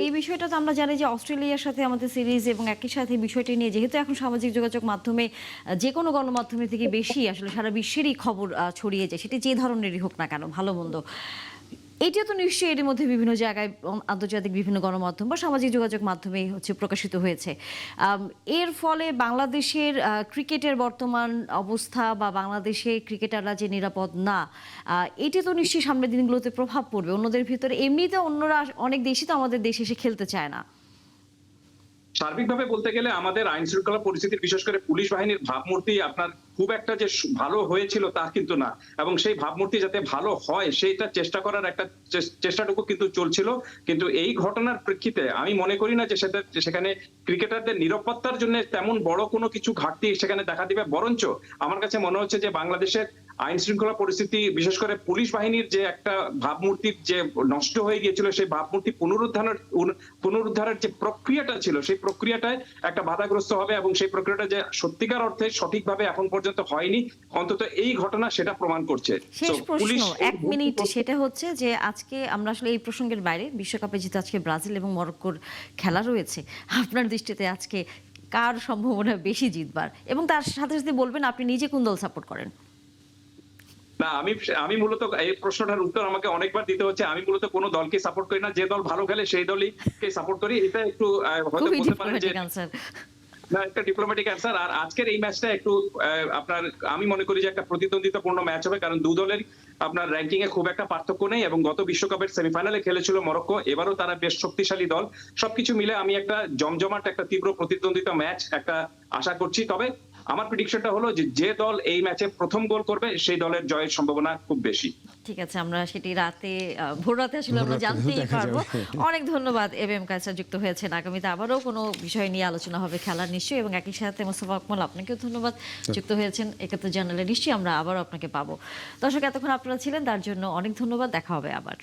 A: এই বিষয়টা তো আমরা জানি যে অস্ট্রেলিয়ার সাথে আমাদের সিরিজ এবং একই সাথে বিষয়টি নিয়ে যেহেতু এখন সামাজিক যোগাযোগ মাধ্যমে যে কোনো গণমাধ্যমে থেকে বেশি আসলে সারা বিশ্বেরই খবর ছড়িয়ে যায়, সেটি যে ধরনেরই হোক না কেন, ভালো মন্দ, এটিও তো নিশ্চয়ই এর মধ্যে বিভিন্ন জায়গায় আন্তর্জাতিক বিভিন্ন গণমাধ্যম বা সামাজিক যোগাযোগ মাধ্যমে প্রকাশিত হয়েছে। এর ফলে বাংলাদেশের ক্রিকেটের বর্তমান অবস্থা বা বাংলাদেশে ক্রিকেটাররা যে নিরাপদ না, এটি তো নিশ্চয়ই সামনের দিনগুলোতে প্রভাব পড়বে অন্যদের ভিতরে। এমনিতে অন্যরা অনেক দেশই তো আমাদের দেশে এসে খেলতে চায় না।
F: সার্বিকভাবে বলতে গেলে আমাদের আইন শৃঙ্খলা পরিস্থিতির, বিশেষ করে পুলিশ বাহিনীর ভাবমূর্তি আপনার খুব একটা যে ভালো হয়েছিল তা কিন্তু না, এবং সেই ভাবমূর্তি যাতে ভালো হয় সেইটা চেষ্টা করার একটা চেষ্টাটুকু কিন্তু চলছিল। কিন্তু এই ঘটনার প্রেক্ষিতে আমি মনে করি না যে সেখানে ক্রিকেটারদের নিরাপত্তার জন্য তেমন বড় কোনো কিছু ঘাটতি সেখানে দেখা দিবে। বরঞ্চ আমার কাছে মনে হচ্ছে যে বাংলাদেশের আইন শৃঙ্খলা পরিস্থিতি, বিশেষ করে পুলিশ বাহিনীর যে একটা ভাবমূর্তি যে নষ্ট হয়ে গিয়েছিল, সেই ভাবমূর্তি পুনরুদ্ধারের যে প্রক্রিয়াটা ছিল, সেই প্রক্রিয়াটায় একটা বাধাগ্রস্ত হবে, এবং সেই প্রক্রিয়াটা যে সত্যিকার অর্থে সঠিকভাবে এখন পর্যন্ত হয়নি, অন্তত এই ঘটনা সেটা প্রমাণ করছে।
A: শেষ প্রশ্ন, 1 মিনিট, সেটা হচ্ছে যে আজকে আমরা আসলে এই প্রসঙ্গের বাইরে বিশ্বকাপে যেহেতু আজকে ব্রাজিল এবং মরক্কোর খেলা রয়েছে, আপনার দৃষ্টিতে আজকে কার সম্ভাবনা বেশি জিতবার, এবং তার সাথে সাথে বলবেন আপনি নিজে কোন দল সাপোর্ট করেন?
F: না, আমি মূলত এই প্রশ্নটার উত্তর আমাকে অনেকবার দিতে হচ্ছে। আমি মূলত কোনো দলকে সাপোর্ট করি না, যে দল ভালো খেলে সেই দলই কে সাপোর্ট করি। এটা একটু হয়তো বলতে পারেন যে না, একটা ডিপ্লোম্যাটিক অ্যান্সার। আর আজকের এই ম্যাচটা একটু আপনার, আমি মনে করি যে একটা প্রতিদ্বন্দ্বিতাপূর্ণ ম্যাচ হবে, কারণ দু দলের আপনার র্যাঙ্কিং এ খুব একটা পার্থক্য নেই, এবং গত বিশ্বকাপের সেমিফাইনালে খেলেছিল মরক্কো, এবারও তারা বেশ শক্তিশালী দল। সবকিছু মিলে আমি একটা জমজমাট, একটা তীব্র প্রতিদ্বন্দ্বিতা ম্যাচ একটা আশা করছি। তবে আমার প্রেডিকশনটা হলো যে দল এই ম্যাচে প্রথম গোল করবে সেই দলের জয়ের সম্ভাবনা খুব বেশি।
A: ঠিক আছে, আমরা সেটি রাতে, ভোর রাতে আসলে আমরা জানতেই পারবো। অনেক ধন্যবাদ এম কায়সার, যুক্ত হয়েছেন। আগামীতে আবারও কোনো বিষয় নিয়ে আলোচনা হবে খেলার নিশ্চয়ই, এবং একই সাথে মোস্তফা আকমল, আপনাকেও ধন্যবাদ, যুক্ত হয়েছেন একাত্তর জার্নালে। নিশ্চয়ই আমরা আবারও আপনাকে পাবো। দর্শক, এতক্ষণ আপনারা ছিলেন, তার জন্য অনেক ধন্যবাদ। দেখা হবে আবার।